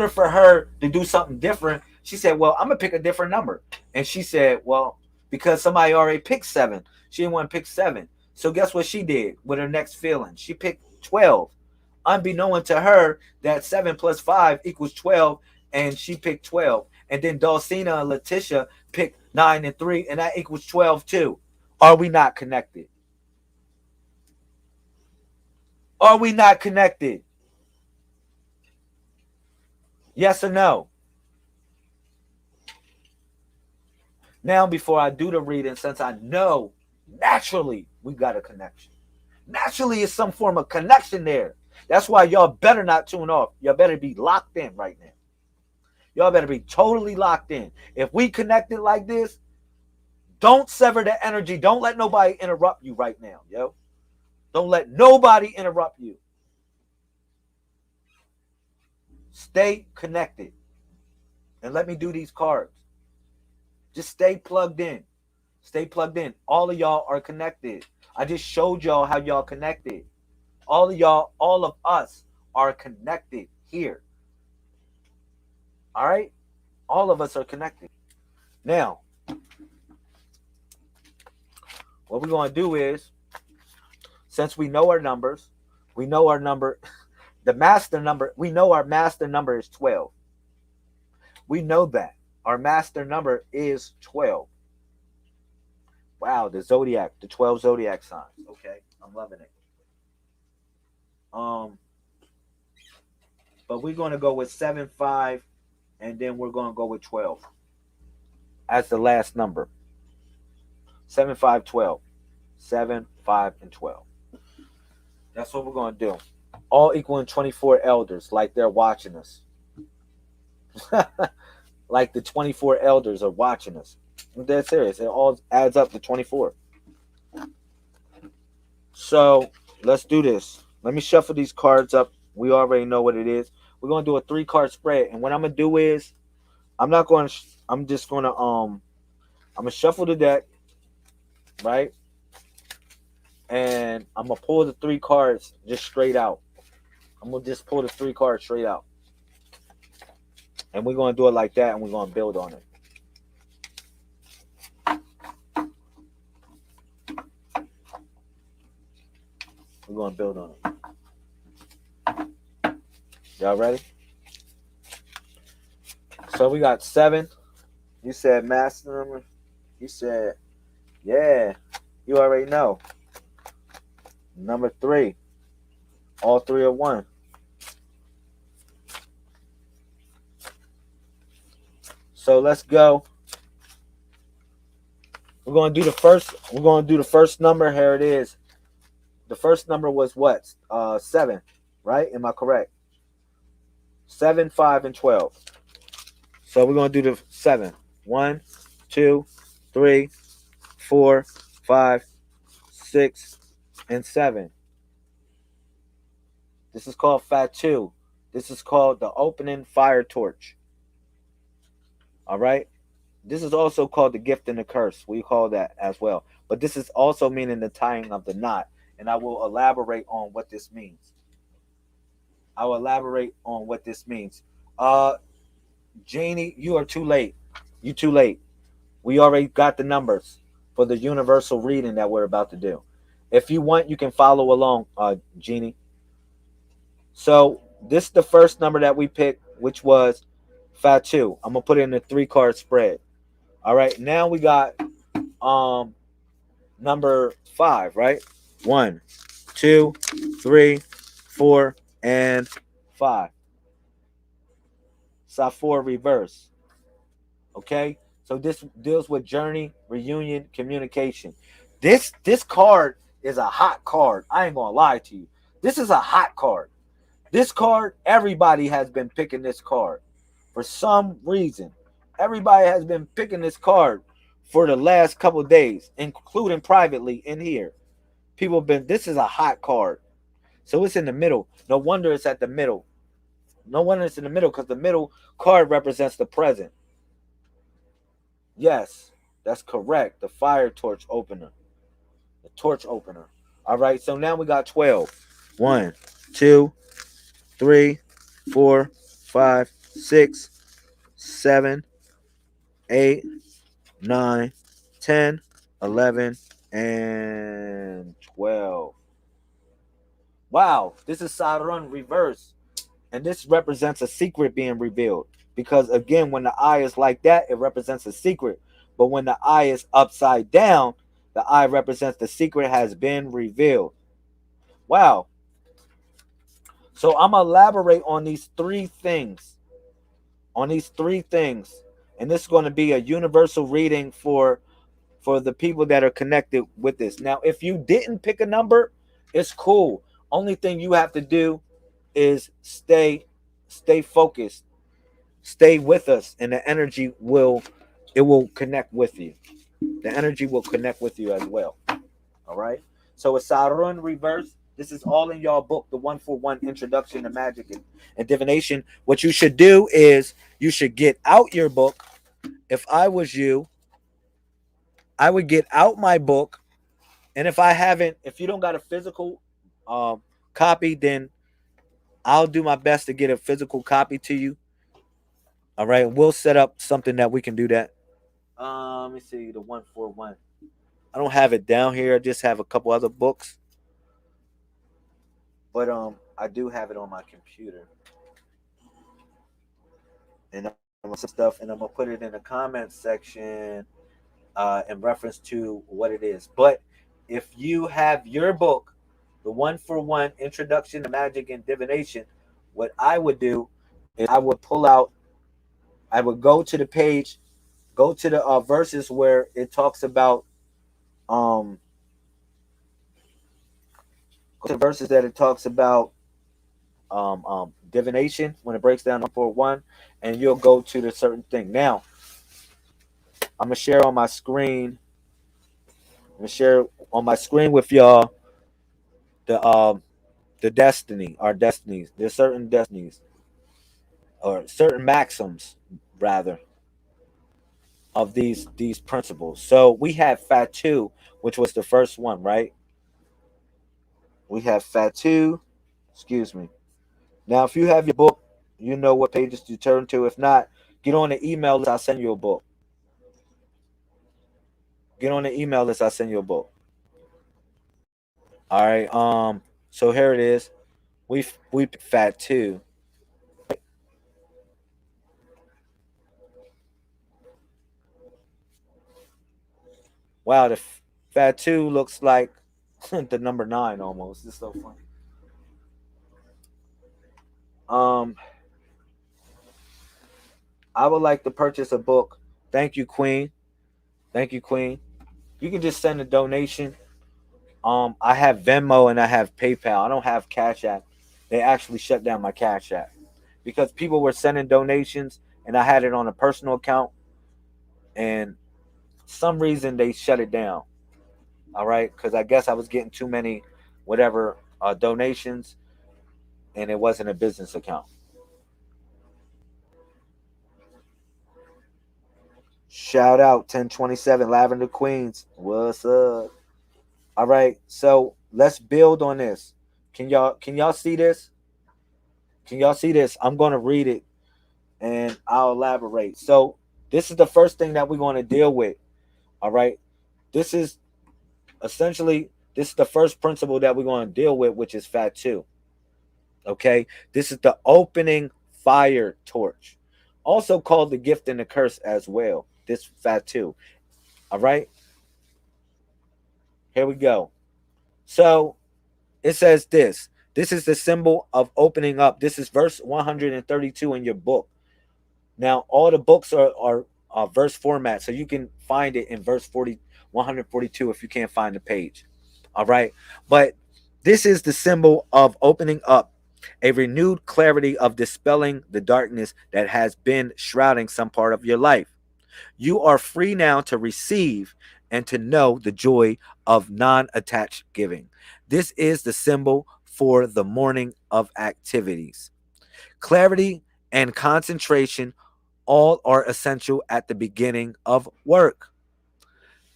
for her to do something different, she said, "Well, I'm gonna pick a different number." And she said, "Well, because somebody already picked 7, she didn't want to pick 7. So guess what she did with her next feeling? She picked 12, unbeknown to her that 7 plus 5 equals 12, and she picked 12. And then Dulcina and Letitia picked 9 and 3, and that equals 12 too. Are we not connected? Are we not connected? Yes or no? Now, before I do the reading, since I know naturally we got a connection. Naturally, it's some form of connection there. That's why y'all better not tune off. Y'all better be locked in right now. Y'all better be totally locked in. If we connected like this, don't sever the energy. Don't let nobody interrupt you right now, yo. Don't let nobody interrupt you. Stay connected. And let me do these cards. Just stay plugged in. Stay plugged in. All of y'all are connected. I just showed y'all how y'all connected. All of y'all, all of us are connected here. All right? All of us are connected. Now, what we're going to do is, since we know our numbers, we know our number, the master number, we know our master number is 12. We know that. Our master number is 12. Wow, the zodiac, the 12 zodiac signs. Okay, I'm loving it. But we're going to go with 7, 5, and then we're going to go with 12 as the last number. 7, 5, 12. 7, 5, and 12. That's what we're going to do. All equaling 24 elders, like they're watching us. Like the 24 elders are watching us. I'm dead serious. It all adds up to 24. So let's do this. Let me shuffle these cards up. We already know what it is. We're gonna do a 3-card spread, and what I'm gonna do is, I'm just gonna shuffle the deck, right? And I'm gonna pull the 3 cards just straight out. I'm gonna just pull the 3 cards straight out. And we're going to do it like that, and we're going to build on it. We're going to build on it. Y'all ready? So we got 7. You said master number. You said, yeah, you already know. Number 3. All 3 are 1. So let's go. We're going to do the first number. Here it is. The first number was what? 7, right? Am I correct? 7, 5, and 12. So we're going to do the 7. 1, 2, 3, 4, 5, 6, and 7. This is called Fatu. This is called the opening fire torch. All right. This is also called the gift and the curse. We call that as well. But this is also meaning the tying of the knot. And I will elaborate on what this means. I will elaborate on what this means. Janie, you are too late. You too late. We already got the numbers for the universal reading that we're about to do. If you want, you can follow along, Jeannie. So this is the first number that we picked, which was Fatu. I'm gonna put it in a 3-card spread. All right, now we got number 5, right? 1, 2, 3, 4, and 5. Saturn Reverse. Okay, so this deals with journey, reunion, communication. This card is a hot card. I ain't gonna lie to you. This is a hot card. This card, everybody has been picking this card for some reason. Everybody has been picking this card for the last couple of days, including privately in here. People have been. This is a hot card, so it's in the middle. No wonder it's at the middle. No wonder it's in the middle, because the middle card represents the present. Yes, that's correct. The fire torch opener. The torch opener. All right, so now we got 12. 1, 2, 3, 4, 5, 6, 7, 8, 9, 10, 11, and 12. Wow, this is Saturn Reverse. And this represents a secret being revealed. Because again, when the eye is like that, it represents a secret. But when the eye is upside down, the eye represents the secret has been revealed. Wow. So I'm going to elaborate on these 3 things. On these 3 things. And this is going to be a universal reading for the people that are connected with this. Now, if you didn't pick a number, it's cool. Only thing you have to do is stay focused. Stay with us, and the energy will connect with you. The energy will connect with you as well. All right. So it's Saturn Reverse. This is all in y'all book, the 141 Introduction to Magic and Divination. What you should do is you should get out your book. If I was you, I would get out my book. And if you don't got a physical copy, then I'll do my best to get a physical copy to you. All right. We'll set up something that we can do that. Let me see, the 141. I don't have it down here. I just have a couple other books. But I do have it on my computer. And I'm gonna some stuff, and I'm gonna put it in the comments section in reference to what it is. But if you have your book, the 141 Introduction to Magic and Divination, what I would do is I would go to the page, go to the verses where it talks about go to the verses that it talks about divination, when it breaks down 141, and you'll go to the certain thing. Now, I'm gonna share on my screen. I'm gonna share on my screen with y'all the destiny, our destinies. There's certain destinies, or certain maxims rather, of these principles. So we have Fatu, which was the first one, right? We have Fatu. Excuse me. Now, if you have your book, you know what pages to turn to. If not, get on the email list. I'll send you a book. Get on the email list. I'll send you a book. All right. So here it is. We Fatu. Wow, the Fatu looks like the number 9 almost. It's so funny. I would like to purchase a book. Thank you, Queen. Thank you, Queen. You can just send a donation. I have Venmo and I have PayPal. I don't have Cash App. They actually shut down my Cash App because people were sending donations, and I had it on a personal account, and some reason they shut it down. All right, because I guess I was getting too many, whatever, donations, and it wasn't a business account. Shout out 1027 Lavender Queens. What's up? All right, so let's build on this. Can y'all see this? Can y'all see this? I'm gonna read it and I'll elaborate. So this is the first thing that we're going to deal with. All right. This is essentially this is the first principle that we're going to deal with, which is Fatu. Okay. This is the opening fire torch, also called the gift and the curse as well. This Fatu. All right. Here we go. So it says this. This is the symbol of opening up. This is verse 132 in your book. Now, all the books are verse format, so you can find it in verse 142 if you can't find the page. All right. But this is the symbol of opening up, a renewed clarity of dispelling the darkness that has been shrouding some part of your life. You are free now to receive and to know the joy of non attached giving. This is the symbol for the morning of activities. Clarity and concentration all are essential at the beginning of work.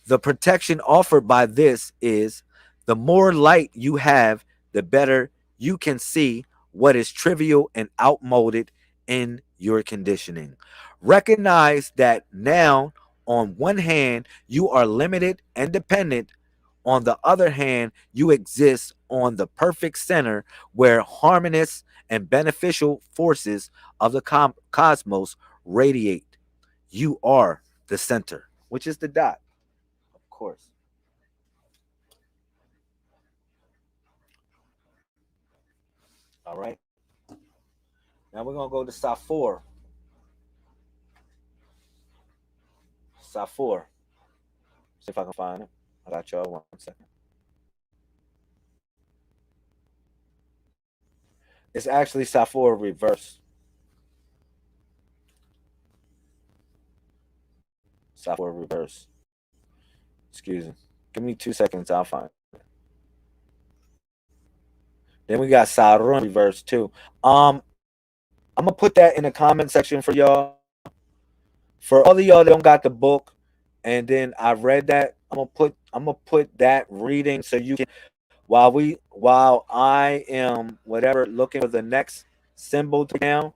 The protection offered by this is the more light you have, the better you can see what is trivial and outmoded in your conditioning. Recognize that now, on one hand, you are limited and dependent. On the other hand, you exist on the perfect center where harmonious and beneficial forces of the cosmos radiate. You are the center, which is the dot, of course. All right. Now we're gonna go to Safor. Safor. See if I can find it. I got y'all 1 second. It's actually Safor Reverse. Safor Reverse. Excuse me. Give me 2 seconds. I'll find it. Then we got Saturn Reverse too. I'm gonna put that in the comment section for y'all. For all of y'all that don't got the book, and then I read that, I'm gonna put that reading so you can while I am whatever looking for the next symbol to down,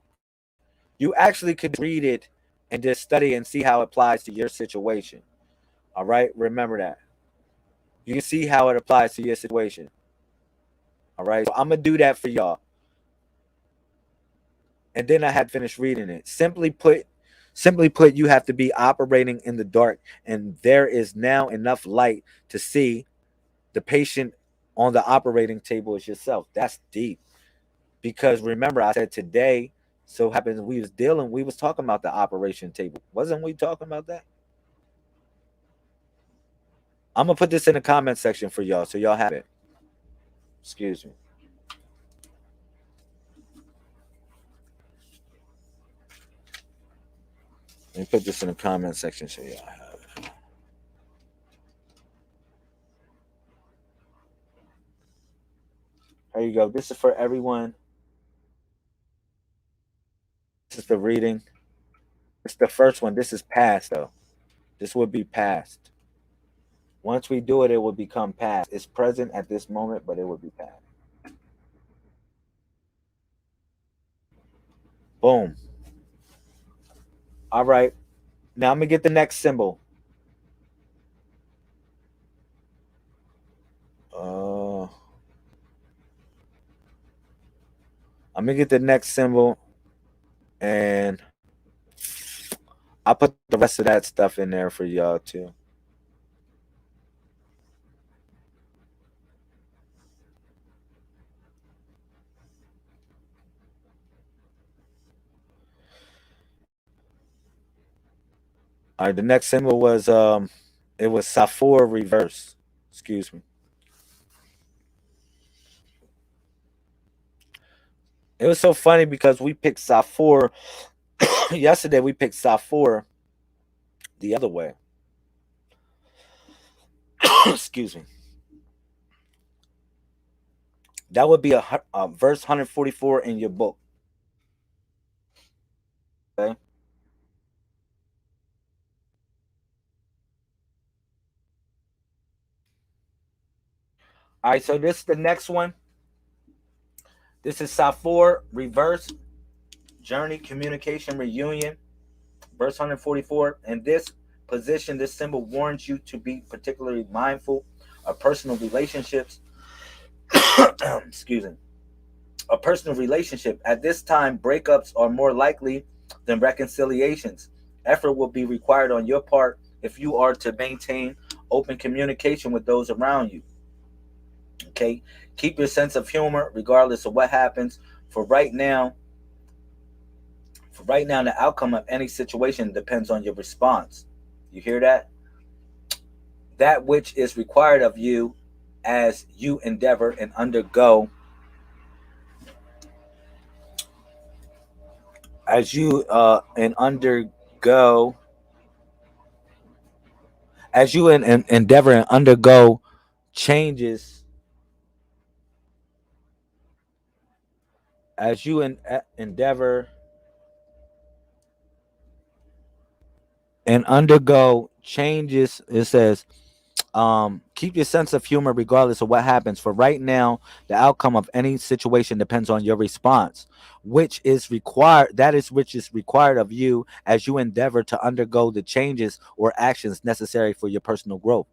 you actually could read it and just study and see how it applies to your situation. All right, remember that. You can see how it applies to your situation. All right, so I'm gonna do that for y'all. And then I had finished reading it. Simply put, you have to be operating in the dark, and there is now enough light to see the patient on the operating table is yourself. That's deep. Because remember, I said today, so happens we was talking about the operation table. Wasn't we talking about that? I'm gonna put this in the comment section for y'all so y'all have it. Excuse me. Let me put this in the comment section so y'all have it. There you go. This is for everyone. This is the reading. It's the first one. This is past though. This would be past. Once we do it, it will become past. It's present at this moment, but it will be past. Boom. All right. Now I'm gonna get the next symbol. I'm gonna get the next symbol, and I'll put the rest of that stuff in there for y'all too. All right, the next symbol was it was Safor Reverse. Excuse me. It was so funny because we picked Safor yesterday. We picked Safor the other way. Excuse me. That would be a verse 144 in your book. Okay. All right. So this is the next one. This is Safor Reverse Journey Communication Reunion, verse 144. In this position, this symbol warns you to be particularly mindful of personal relationships. Excuse me. A personal relationship. At this time, breakups are more likely than reconciliations. Effort will be required on your part if you are to maintain open communication with those around you. Okay? Keep your sense of humor regardless of what happens. For right now, the outcome of any situation depends on your response. You hear that? That which is required of you as you endeavor and undergo as you and undergo as you endeavor and undergo changes as you endeavor and undergo changes, it says, keep your sense of humor regardless of what happens. For right now, the outcome of any situation depends on your response, which is required of you as you endeavor to undergo the changes or actions necessary for your personal growth.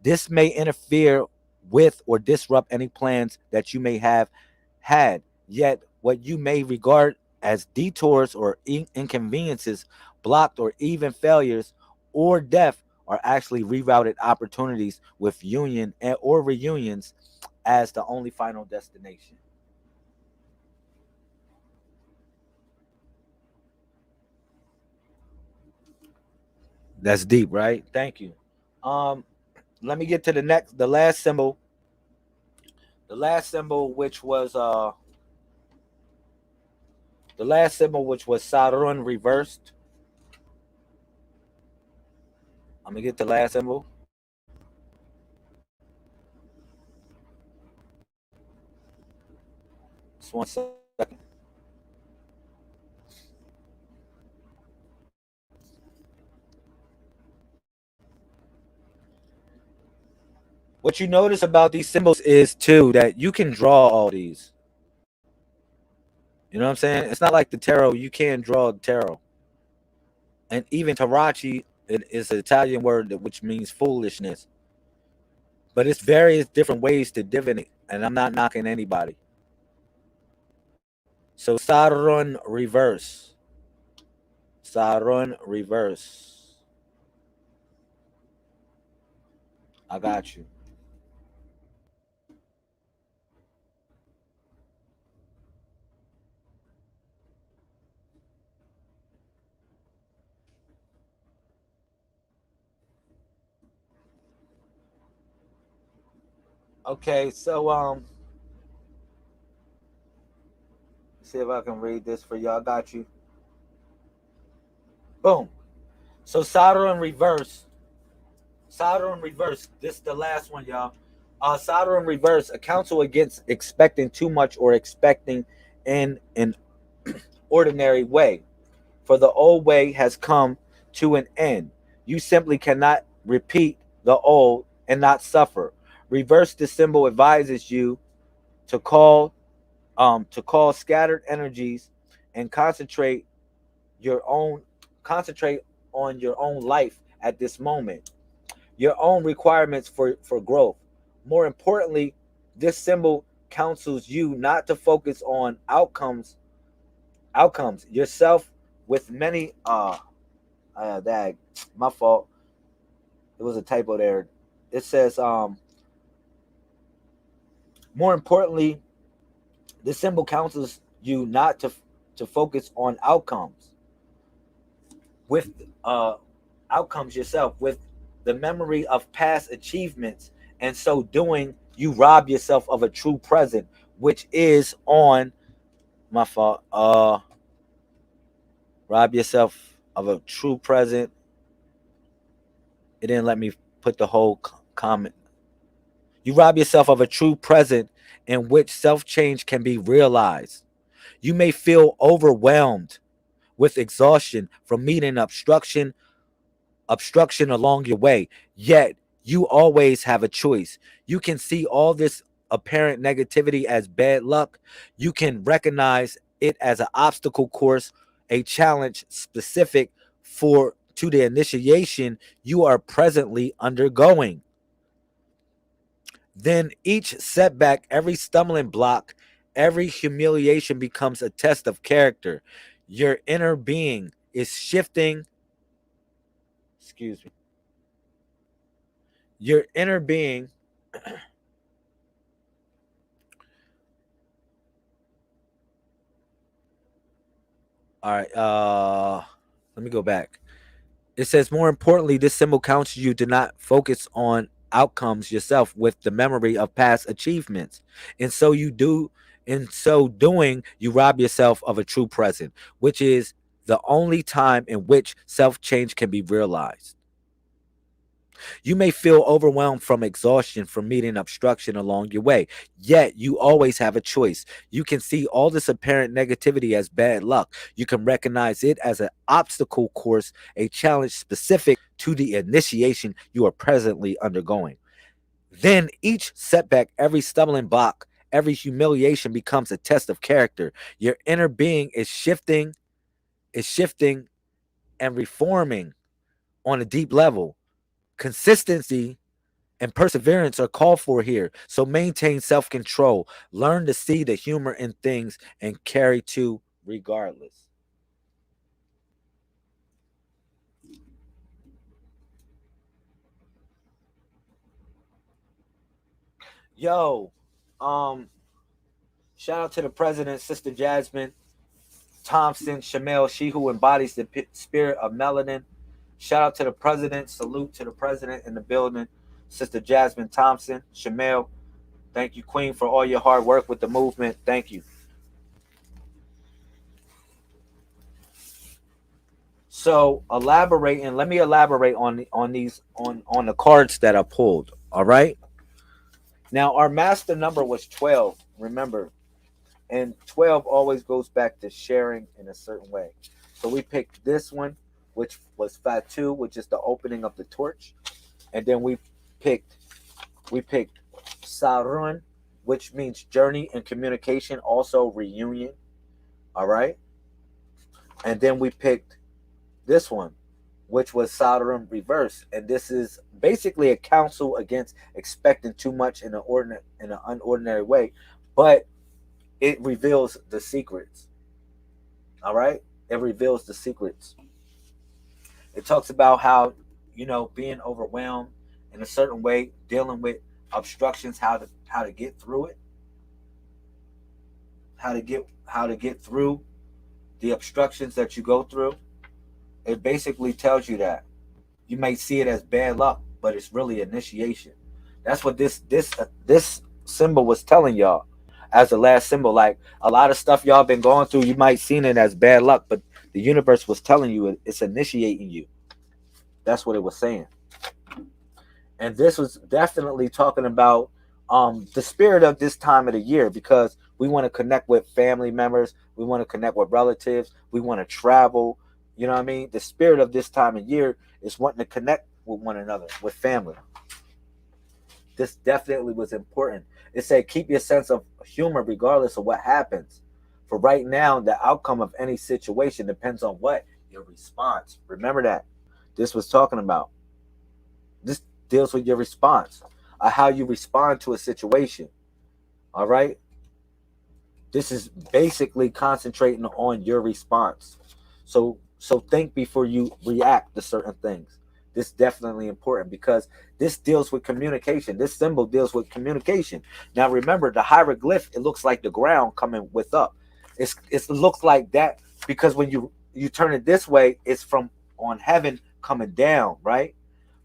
This may interfere with or disrupt any plans that you may have had, yet what you may regard as detours or inconveniences, blocked or even failures or death, are actually rerouted opportunities with union or reunions as the only final destination. That's deep, right? Thank you. Um, Let me get to the last symbol. The last symbol, which was Saturn reversed. I'm gonna get the last symbol. Just 1 second. What you notice about these symbols is too that you can draw all these. You know what I'm saying? It's not like the tarot. You can't draw tarot. And even Tarachi is an Italian word which means foolishness. But it's various different ways to divinate, and I'm not knocking anybody. So Saturn reverse. Saturn reverse. I got you. Okay, so see if I can read this for y'all. I got you. Boom. So Saturn reverse. Saturn reverse. This is the last one, y'all. Saturn reverse. A counsel against expecting too much or expecting in an ordinary way. For the old way has come to an end. You simply cannot repeat the old and not suffer. Reverse the symbol advises you to call scattered energies and your own concentrate on your own life at this moment, your own requirements for growth. More importantly, this symbol counsels you not to focus on outcomes yourself with many that my fault. It was a typo there. It says more importantly, this symbol counsels you not to focus on with outcomes yourself with the memory of past achievements, and so doing you rob yourself of a true present, which is on my fault. Rob yourself of a true present. It didn't let me put the whole comment. You rob yourself of a true present in which self-change can be realized. You may feel overwhelmed with exhaustion from meeting obstruction along your way. Yet you always have a choice. You can see all this apparent negativity as bad luck. You can recognize it as an obstacle course, a challenge specific for to the initiation you are presently undergoing. Then each setback, every stumbling block, every humiliation becomes a test of character. Your inner being is shifting. Excuse me. Your inner being. All right. Let me go back. It says, more importantly, this symbol counsels you to not focus on outcomes yourself with the memory of past achievements. And so you do, in so doing, you rob yourself of a true present, which is the only time in which self change can be realized. You may feel overwhelmed from exhaustion from meeting obstruction along your way, yet you always have a choice. You can see all this apparent negativity as bad luck. You can recognize it as an obstacle course, a challenge specific to the initiation you are presently undergoing. Then each setback, every stumbling block, every humiliation becomes a test of character. Your inner being is shifting and reforming on a deep level. Consistency and perseverance are called for here. So maintain self control. Learn to see the humor in things and carry to regardless. Yo, um, shout out to the president, Sister Jasmine Thompson Shamel, she who embodies the spirit of melanin. Shout out to the president. Salute to the president in the building, Sister Jasmine Thompson Shamel. Thank you, Queen, for all your hard work with the movement. Thank you. So elaborating, let me elaborate on the cards that I pulled. All right. Now our master number was 12. Remember, and 12 always goes back to sharing in a certain way. So we picked this one, which was Fatu, which is the opening of the torch, and then picked we picked Sarun, which means journey and communication, also reunion. All right, and then we picked this one, which was Saturn Reverse, and this is basically a counsel against expecting too much in an unordinary way, but it reveals the secrets. All right, it reveals the secrets. It talks about how being overwhelmed in a certain way, dealing with obstructions, how to get through it, how to get through the obstructions that you go through. It basically tells you that you may see it as bad luck, but it's really initiation. That's what this symbol was telling y'all as the last symbol. Like a lot of stuff y'all been going through, you might seen it as bad luck, but the universe was telling you it's initiating you. That's what it was saying. And this was definitely talking about the spirit of this time of the year, because we want to connect with family members, we want to connect with relatives, we want to travel. You know what I mean? The spirit of this time of year is wanting to connect with one another, with family. This definitely was important. It said keep your sense of humor regardless of what happens. For right now, the outcome of any situation depends on what? Your response. Remember that. This was talking about. This deals with your response, how you respond to a situation. All right? This is basically concentrating on your response. So think before you react to certain things. This is definitely important because this deals with communication. This symbol deals with communication. Now remember, the hieroglyph, it looks like the ground coming with up. It looks like that because when you turn it this way, it's from on heaven coming down, right?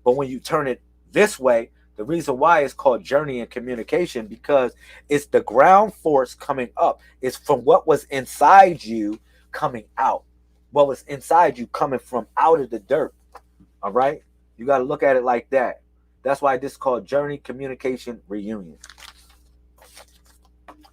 But when you turn it this way, the reason why it's called journey and communication, because it's the ground force coming up. It's from what was inside you coming out. What was inside you coming from out of the dirt. All right? You got to look at it like that. That's why this is called Journey Communication Reunion.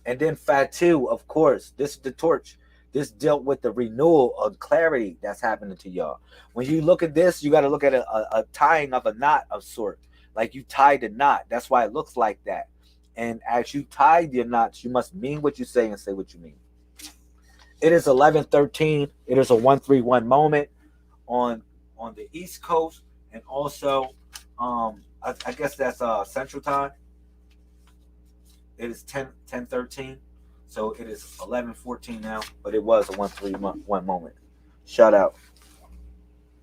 And then Fatu, of course, this is the torch. This dealt with the renewal of clarity that's happening to y'all. When you look at this, you got to look at a tying of a knot of sort. Like you tied a knot. That's why it looks like that. And as you tie your knots, you must mean what you say and say what you mean. It is 11:13. It is a 131 moment on the East Coast, and also, I guess that's Central Time. It is 10:13, so it is 11:14 now. But it was a 131 moment. Shout out.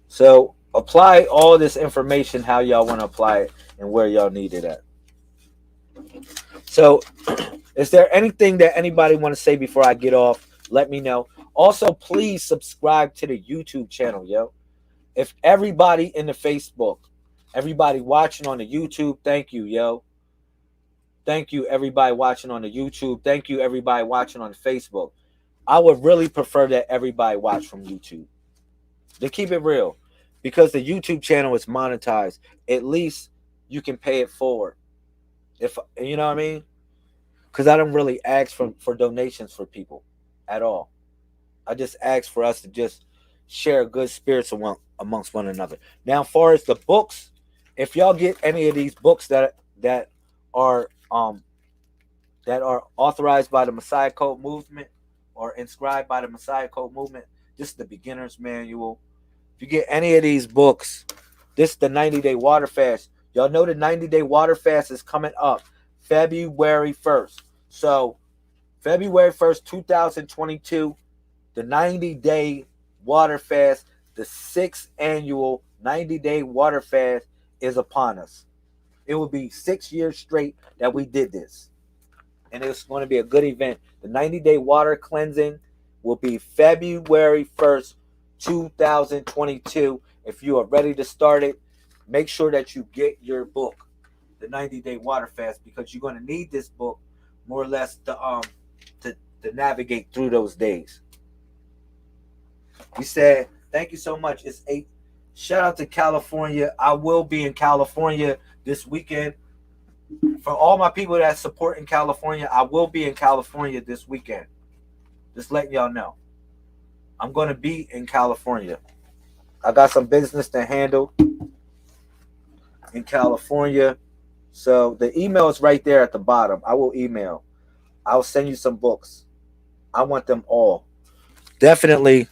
So apply all this information how y'all want to apply it and where y'all need it at. So, is there anything that anybody want to say before I get off? Let me know. Also, please subscribe to the YouTube channel, yo. If everybody in the Facebook, everybody watching on the YouTube, thank you, yo. Thank you, everybody watching on the YouTube. Thank you, everybody watching on Facebook. I would really prefer that everybody watch from YouTube. To keep it real, because the YouTube channel is monetized, at least you can pay it forward. If you know what I mean? Because I don't really ask for donations for people at all. I just ask for us to just share good spirits amongst one another. Now, as far as the books, if y'all get any of these books that are authorized by the Messiah Code movement or inscribed by the Messiah Code movement, this is the beginner's manual. If you get any of these books, this is the 90-day water fast. Y'all know the 90-day water fast is coming up February 1st. So February 1st, 2022, the 90-day water fast, the 6th annual 90-day water fast is upon us. It will be 6 years straight that we did this. And it's going to be a good event. The 90-day water cleansing will be February 1st, 2022. If you are ready to start it, make sure that you get your book, the 90-day water fast, because you're going to need this book more or less to navigate through those days. We said, thank you so much. It's 8. Shout out to California. I will be in California this weekend. For all my people that support in California, I will be in California this weekend. Just letting y'all know. I'm going to be in California. I got some business to handle in California. So the email is right there at the bottom. I will email. I'll send you some books. I want them all. Definitely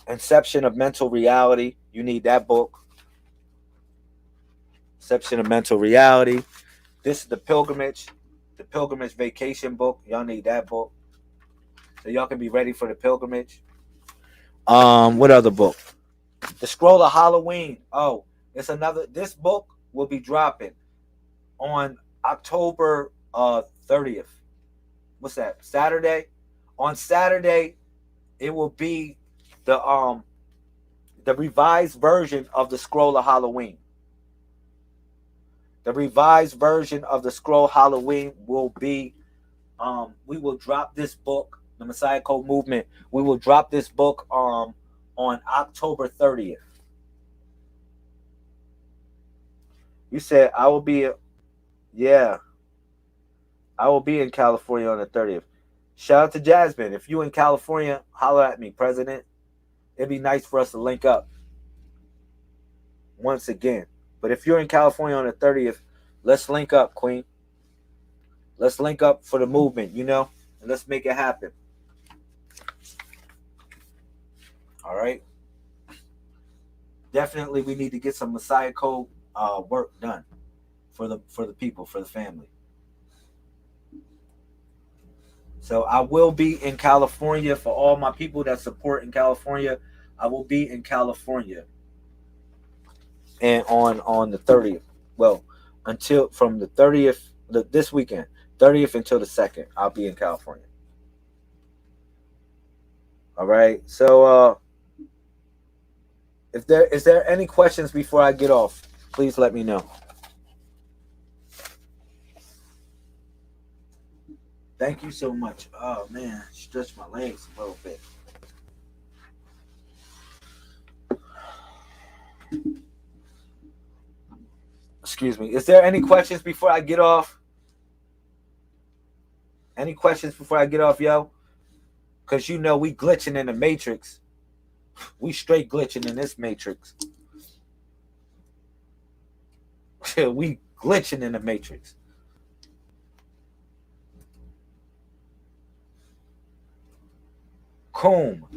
Inception of Mental Reality. You need that book. Inception of Mental Reality. This is the Pilgrimage Vacation book. Y'all need that book. So y'all can be ready for the pilgrimage. What other book? The Scroll of Halloween. Oh, it's another. This book will be dropping on October 30th. What's that? Saturday. On Saturday, it will be the revised version of the Scroll of Halloween. The revised version of the Scroll Halloween will be. We will drop this book, the Messiah Code Movement. We will drop this book on October 30th. You said I will be. Yeah. I will be in California on the 30th. Shout out to Jasmine. If you in California, holler at me, President. It'd be nice for us to link up once again. But if you're in California on the 30th, let's link up, Queen. Let's link up for the movement, and let's make it happen. All right. Definitely, we need to get some Messiah Code work done for the people, for the family. So I will be in California for all my people that support in California. I will be in California, and on the 30th. Well, until from the 30th, this weekend, 30th until the 2nd, I'll be in California. All right. So, is there any questions before I get off? Please let me know. Thank you so much. Oh man, stretch my legs a little bit. Excuse me. Is there any questions before I get off? Any questions before I get off, yo? Because you know we glitching in the matrix. We straight glitching in this matrix. We glitching in the matrix. Coom,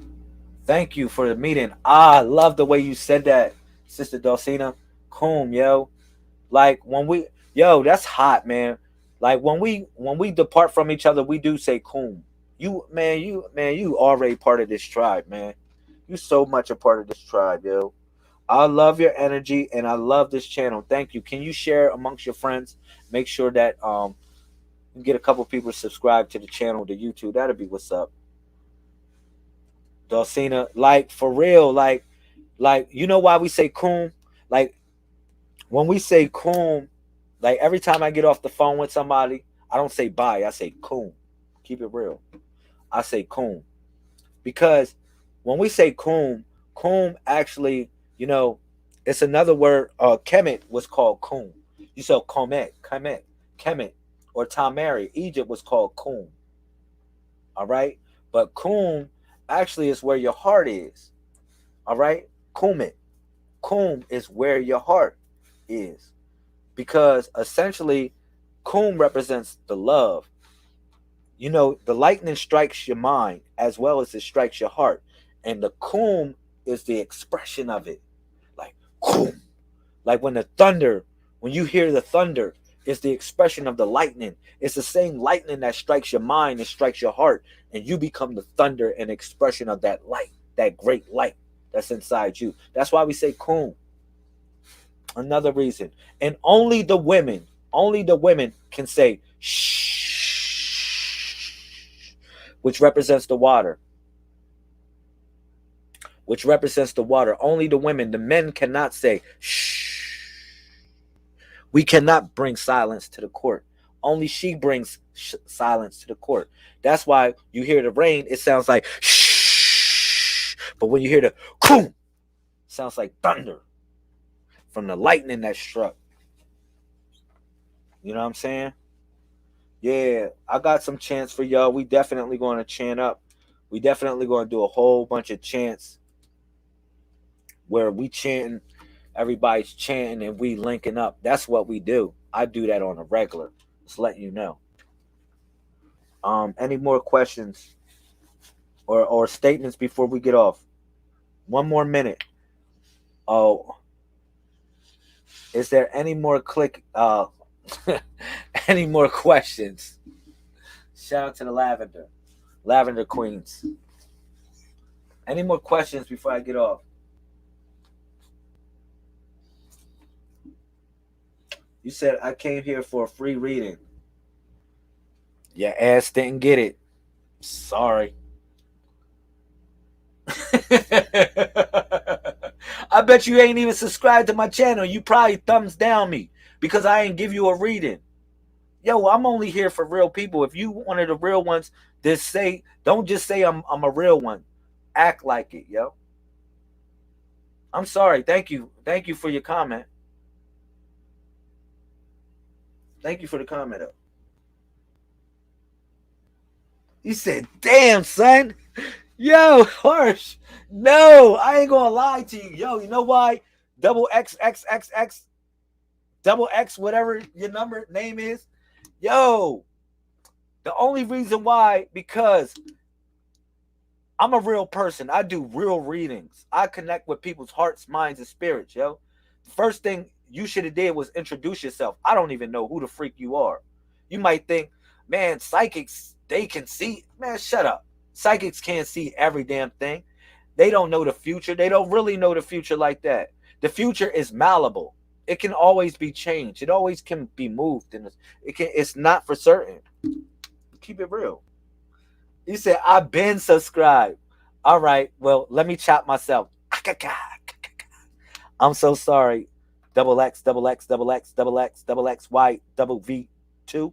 thank you for the meeting. I love the way you said that, Sister Dulcina. Coom, yo. Like when we, yo, that's hot, man. Like when we depart from each other, we do say coom. You already part of this tribe, man. You so much a part of this tribe, yo. I love your energy and I love this channel. Thank you. Can you share amongst your friends? Make sure that you get a couple people subscribe to the channel, to YouTube. That'll be what's up. Dulcina, like for real, like you know why we say coom? Like when we say coom, like every time I get off the phone with somebody, I don't say bye, I say coom. Keep it real. I say coom. Because when we say coom actually, you know, it's another word. Kemet was called coom. You saw Kemet, or Tamari. Egypt was called coom. All right? But coom actually is where your heart is. All right? Coom is where your heart is. Because essentially, coom represents the love. You know, the lightning strikes your mind as well as it strikes your heart. And the coom is the expression of it. Like, coom. Like when you hear the thunder, it's the expression of the lightning. It's the same lightning that strikes your mind and strikes your heart. And you become the thunder and expression of that light, that great light that's inside you. That's why we say coom. Another reason. And only the women can say shh, which represents the water. Only the women. The men cannot say shh. We cannot bring silence to the court. Only she brings silence to the court. That's why you hear the rain, it sounds like shh. But when you hear the coom, it sounds like thunder from the lightning that struck. You know what I'm saying? Yeah, I got some chants for y'all. We definitely going to chant up. We definitely going to do a whole bunch of chants where we chanting, everybody's chanting and we linking up. That's what we do. I do that on a regular. Just letting you know. Any more questions or statements before we get off? 1 more minute. Oh, is there any more any more questions? Shout out to the Lavender Queens. Any more questions before I get off? You said I came here for a free reading. Your ass didn't get it. Sorry. I bet you ain't even subscribed to my channel. You probably thumbs down me because I ain't give you a reading. Yo, I'm only here for real people. If you one of the real ones, don't just say I'm a real one. Act like it, yo. I'm sorry. Thank you for your comment. Thank you for the comment up. You said, damn, son. Yo, harsh. No, I ain't gonna lie to you. Yo, you know why? Double XXXX, double X, whatever your name is. Yo, the only reason why, because I'm a real person. I do real readings. I connect with people's hearts, minds, and spirits, yo. The first thing you should have did was introduce yourself. I don't even know who the freak you are. You might think, man, psychics, they can see. Man, shut up. Psychics can't see every damn thing. They don't know the future. They don't really know the future like that. The future is malleable. It can always be changed. It always can be moved. And it's not for certain. Keep it real. You said, I've been subscribed. All right. Well, let me chop myself. I'm so sorry. Double X, double X, double X, double X, double X, Y, double V2.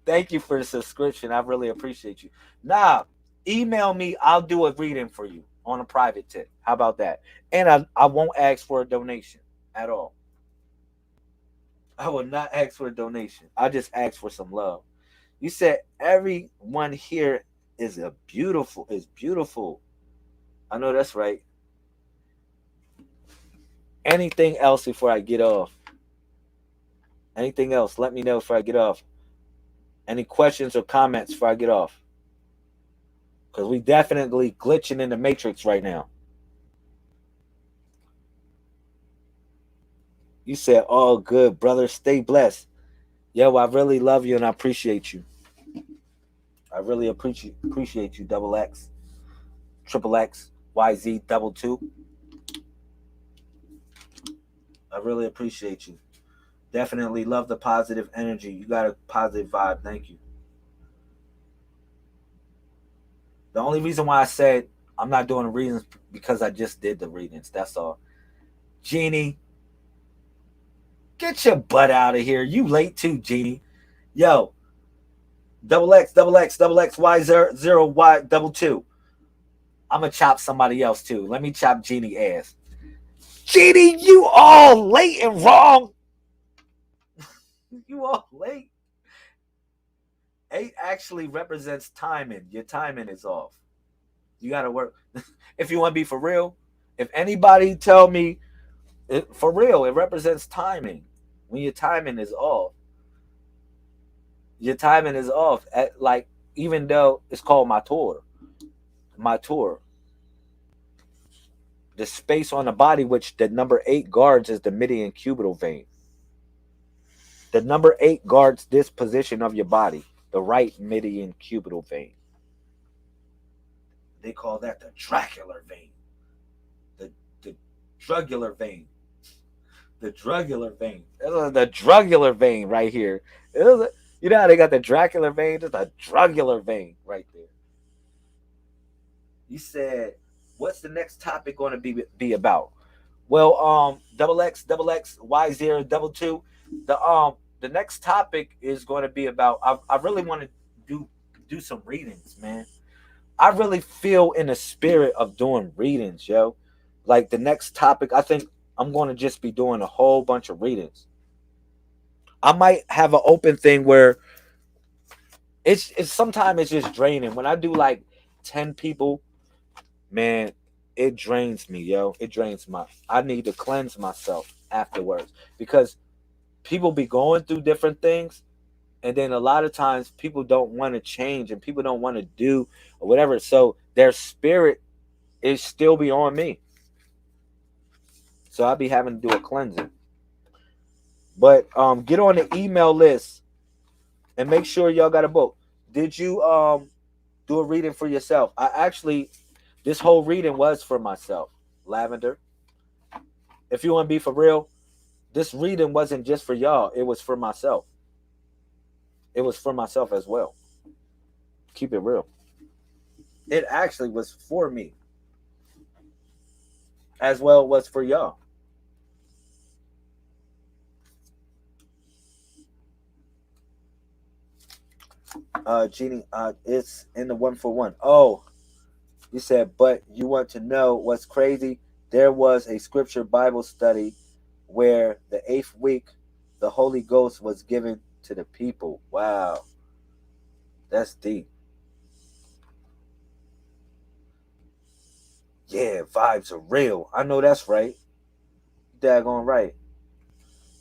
Thank you for the subscription. I really appreciate you. Now, email me. I'll do a reading for you on a private tip. How about that? And I won't ask for a donation. at all. I will not ask for a donation. I just ask for some love. You said everyone here is beautiful. I know that's right. Anything else before I get off? Anything else? Let me know before I get off. Any questions or comments before I get off? Because we definitely glitching in the matrix right now. You said, "All good, brother. Stay blessed." Yo, I really love you and I appreciate you. I really appreciate you, double X, triple X, YZ, double two. I really appreciate you. Definitely love the positive energy. You got a positive vibe. Thank you. The only reason why I said I'm not doing the readings because I just did the readings. That's all. Jeannie, get your butt out of here. You late too, Jeannie. Yo, double X, double X, double X, Y zero Y double two. I'm gonna chop somebody else too. Let me chop Jeannie ass. Jeannie, you all late and wrong. You all late. 8 actually represents timing. Your timing is off. You gotta work. If you want to be for real, if anybody tell me for real, it represents timing. When your timing is off, your timing is off. Like, even though it's called my tour, the space on the body which the number 8 guards is the median cubital vein. The number 8 guards this position of your body, the right median cubital vein. They call that the Dracula vein. The drugular vein. The drugular vein. The drugular vein right here. You know how they got the Dracula vein? There's a drugular vein right there. You said, what's the next topic going to be about? Well, double X, Y0, double two. The next topic is going to be about. I really want to do some readings, man. I really feel in the spirit of doing readings, yo. Like the next topic, I think I'm going to just be doing a whole bunch of readings. I might have an open thing where it's sometimes it's just draining. When I do like 10 people, man, it drains me, yo. It drains I need to cleanse myself afterwards because people be going through different things, and then a lot of times people don't want to change and people don't want to do or whatever. So their spirit is still be on me. So I'll be having to do a cleansing. But get on the email list and make sure y'all got a book. Did you do a reading for yourself? This whole reading was for myself. Lavender. If you want to be for real, this reading wasn't just for y'all. It was for myself. It was for myself as well. Keep it real. It actually was for me. As well was for y'all. Jeannie, it's in the 1-for-1. Oh, you said, but you want to know what's crazy? There was a scripture Bible study where the 8th week, the Holy Ghost was given to the people. Wow. That's deep. Yeah, vibes are real. I know that's right. Daggone right.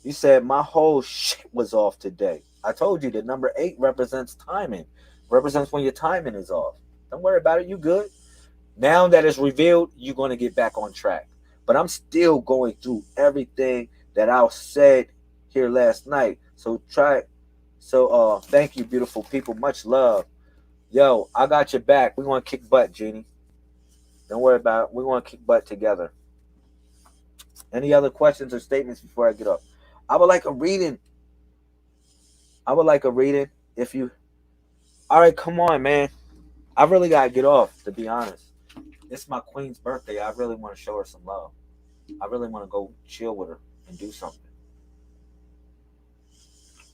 You said my whole shit was off today. I told you the number 8 represents timing. Represents when your timing is off. Don't worry about it. You good. Now that it's revealed, you're going to get back on track. But I'm still going through everything that I said here last night. So thank you, beautiful people. Much love. Yo, I got your back. We're going to kick butt, Jeannie. Don't worry about it. We're going to kick butt together. Any other questions or statements before I get up? I would like a reading. If you... All right, come on, man. I really got to get off, to be honest. It's my queen's birthday. I really want to show her some love. I really want to go chill with her and do something.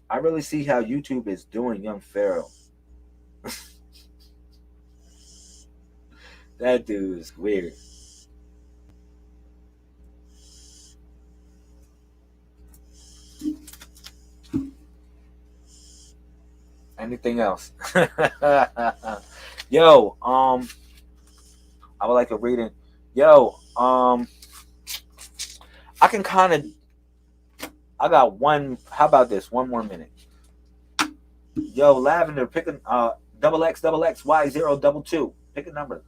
I really see how YouTube is doing young Pharaoh. That dude is weird. Anything else? Yo, I would like a reading. Yo, I can kind of. I got one. How about this? One more minute. Yo, Lavender, pick a double X Y022. Pick a number,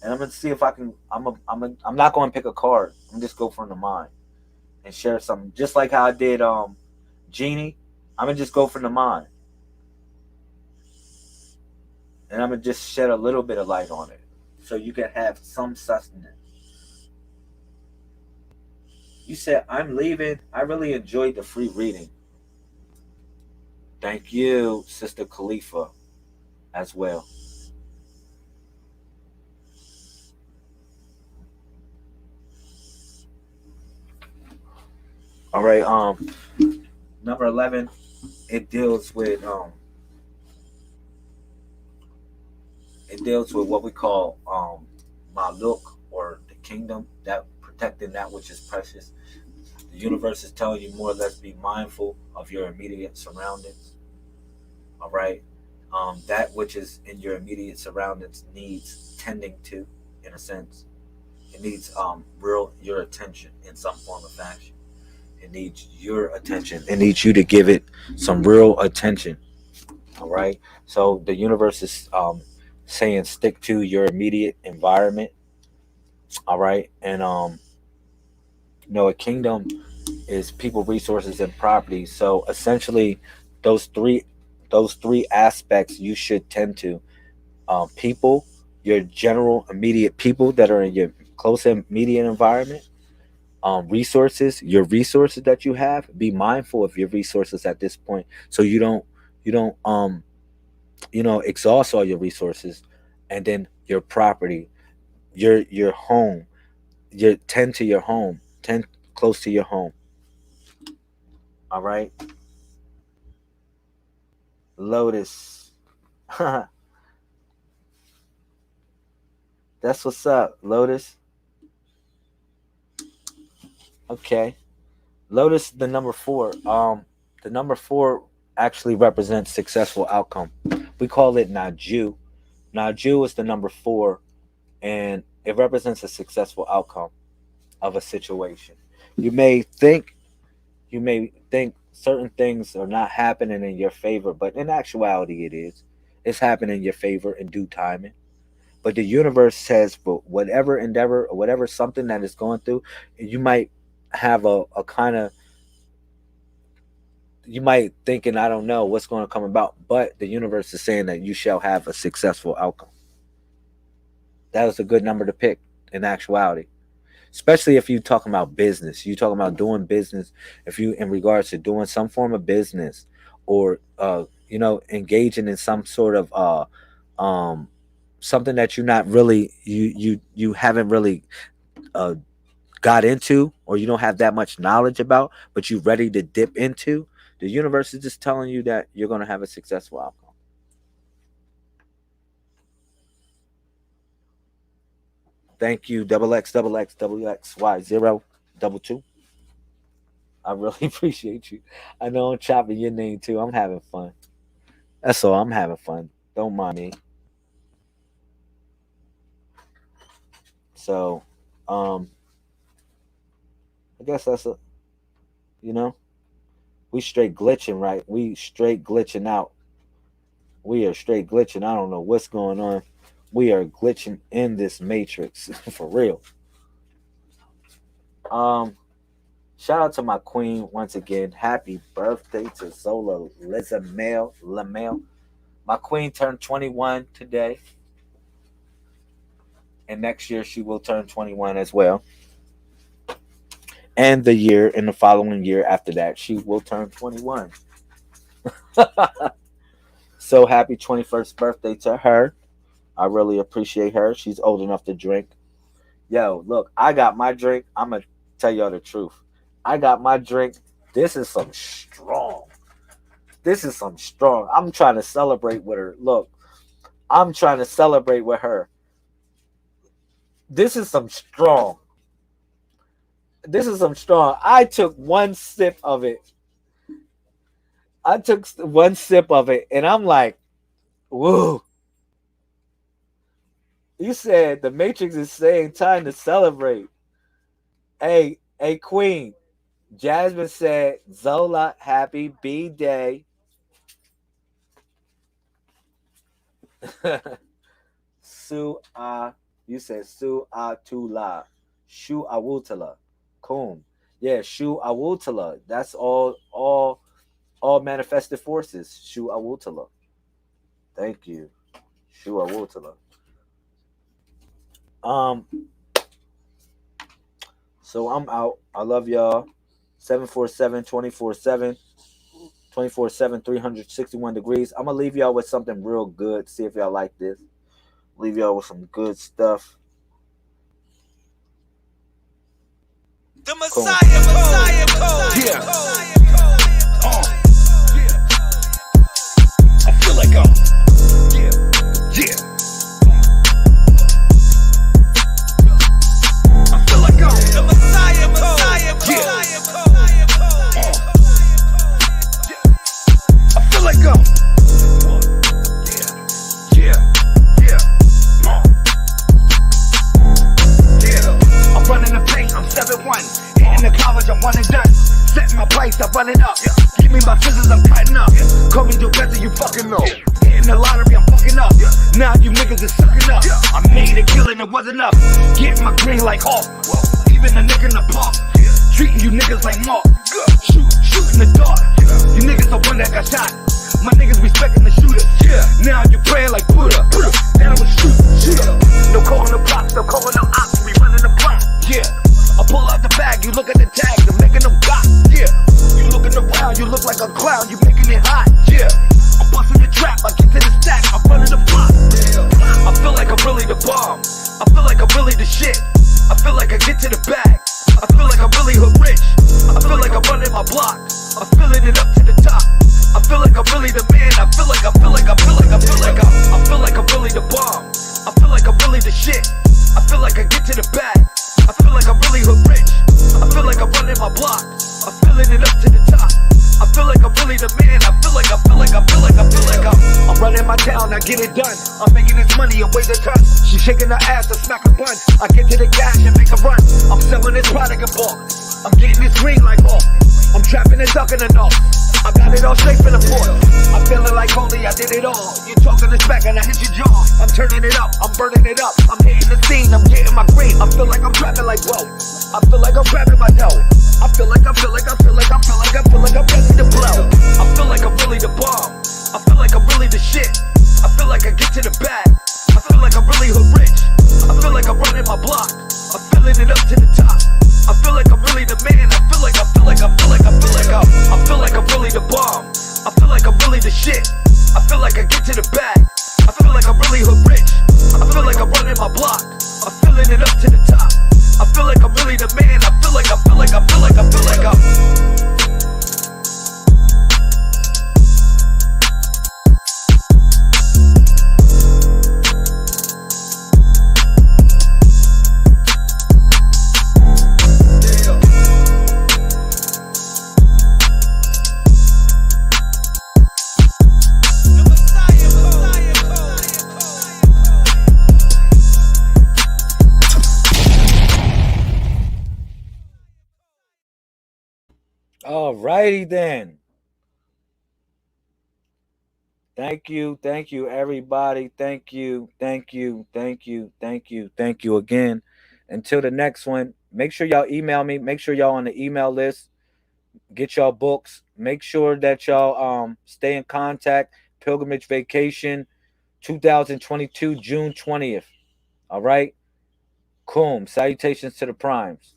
and I'm gonna see if I can. I'm not going to pick a card. I'm just go from the mind and share something, just like how I did Genie. I'm gonna just go from the mind, and I'm gonna just shed a little bit of light on it, so you can have some sustenance. You said I'm leaving. I really enjoyed the free reading. Thank you, Sister Khalifa, as well. All right. Number 11. It deals with what we call Maluk, or the kingdom, that protecting that which is precious. The universe is telling you more or less be mindful of your immediate surroundings. All right. That which is in your immediate surroundings needs tending to, in a sense. It needs your attention in some form of fashion. It needs your attention. It needs you to give it some real attention. All right. So the universe is saying stick to your immediate environment. All right. And a kingdom is people, resources, and property. So essentially, those three aspects you should tend to: people, your general immediate people that are in your close immediate environment; your resources that you have. Be mindful of your resources at this point, so you don't exhaust all your resources. And then your property, your home, tend to your home, tend close to your home. All right. Lotus. That's what's up, Lotus. Okay. Lotus, the number 4. The number 4 actually represents successful outcome. We call it Naju. Naju is the number 4, and it represents a successful outcome of a situation. You may think certain things are not happening in your favor, but in actuality it is. It's happening in your favor in due timing. But the universe says for whatever endeavor or whatever something that is going through, you might have a kind of, you might thinking, I don't know what's going to come about, but the universe is saying that you shall have a successful outcome. That is a good number to pick in actuality, especially if you're talking about business. You talking about doing business. If you, in regards to doing some form of business, or engaging in some sort of something that you're not really, you haven't really uh, got into, or you don't have that much knowledge about, but you're ready to dip into, the universe is just telling you that you're going to have a successful outcome. Thank you, XXXXY022. I really appreciate you. I know I'm chopping your name too. I'm having fun. That's all. I'm having fun. Don't mind me. So, I guess that's a, you know, we straight glitching, right? We straight glitching out. We are straight glitching. I don't know what's going on. We are glitching in this matrix for real. Shout out to my queen once again. Happy birthday to Zola Lamel. My queen turned 21 today, and next year she will turn 21 as well. And the following year after that, she will turn 21. So happy 21st birthday to her. I really appreciate her. She's old enough to drink. Yo, look, I got my drink. I'm going to tell y'all the truth. I got my drink. This is some strong. I'm trying to celebrate with her. Look, I'm trying to celebrate with her. This is some strong. I took one sip of it. I took one sip of it, and I'm like, whoa. You said the Matrix is saying time to celebrate. Hey, Queen. Jasmine said, Zola, happy B-Day. Su a, you said Su Atula. Shu Awutala. Kum. Yeah, Shu Awutala. That's all manifested forces. Shu Awutala. Thank you. Shu Awutala. Um, so I'm out. I love y'all. 747 24/7. 24/7, 361 degrees. I'm gonna leave y'all with something real good. See if y'all like this. Leave y'all with some good stuff. The Messiah Code. Yeah. I feel like I'm. Yeah. I feel like I'm. The Messiah Code. Yeah. I feel like I'm. I'm running the paint, I'm 7'1". Hitting the college, I'm one and done. Setting my price, I run it up. Give me my scissors, I'm cutting up. Call me better, you fucking know. Hitting the lottery, I'm fucking up. Now you niggas is sucking up. I made a killing, it wasn't enough. Getting my green like Hawk. Even a nigga in the park. Treating you niggas like Mark. Shoot in the dark. You niggas the one that got shot. My niggas respecting the shooter. Now you praying like Buddha. Then I'ma shoot up. No calling the blocks, no calling the ops. We running the block. Yeah. I pull out the bag, you look at the tag, I'm making them got. Yeah. You looking around, you look like a clown, you making it hot. Yeah. I'm busting the trap, I get to the stack, I'm running the block. I feel like I'm really the bomb. I feel like I'm really the shit. I feel like I get to the bag. I feel like I'm really hood rich. I feel like I'm running my block. I'm filling it up to the top. I feel like I'm really the man. I feel like I'm really the bomb. I feel like I'm really the shit. I feel like I get to the bag. I feel like I'm really hood rich. I feel like I'm running my block. I'm filling it up to the top. I feel like I'm really the man. I feel like I'm running my town. I get it done. I'm making this money and weighs a ton. She shaking her ass, I smack her bun. I get to the gas and make a run. I'm selling this product and bulk. I'm getting this green like Hawk. I'm trapping and ducking the north. I got it all safe in the port. I'm feeling like only I did it all. You talking this back and I hit your jaw. I'm turning it up, I'm burning it up. I'm hitting the scene, I'm getting my green. I feel like I'm trapping like whoa. I feel like I'm grabbing my dough. I feel like I'm ready to blow. I feel like I'm really the bomb. I feel like I'm really the shit. I feel like I get to the bag. I feel like I'm really hood rich. I feel like I'm running my block. I'm filling it up to the top. I feel like I'm really the man. I feel like I'm really the bomb. I feel like I'm really the shit. I feel like I get to the bag. I feel like I'm really hood rich. I feel like I'm running my block. I'm filling it up to the top. I feel like I'm really the man. I feel like I'm. Alrighty then. Thank you, everybody. Thank you again. Until the next one, make sure y'all email me. Make sure y'all on the email list. Get y'all books. Make sure that y'all stay in contact. Pilgrimage Vacation, 2022, June 20th. All right. Cool. Salutations to the primes.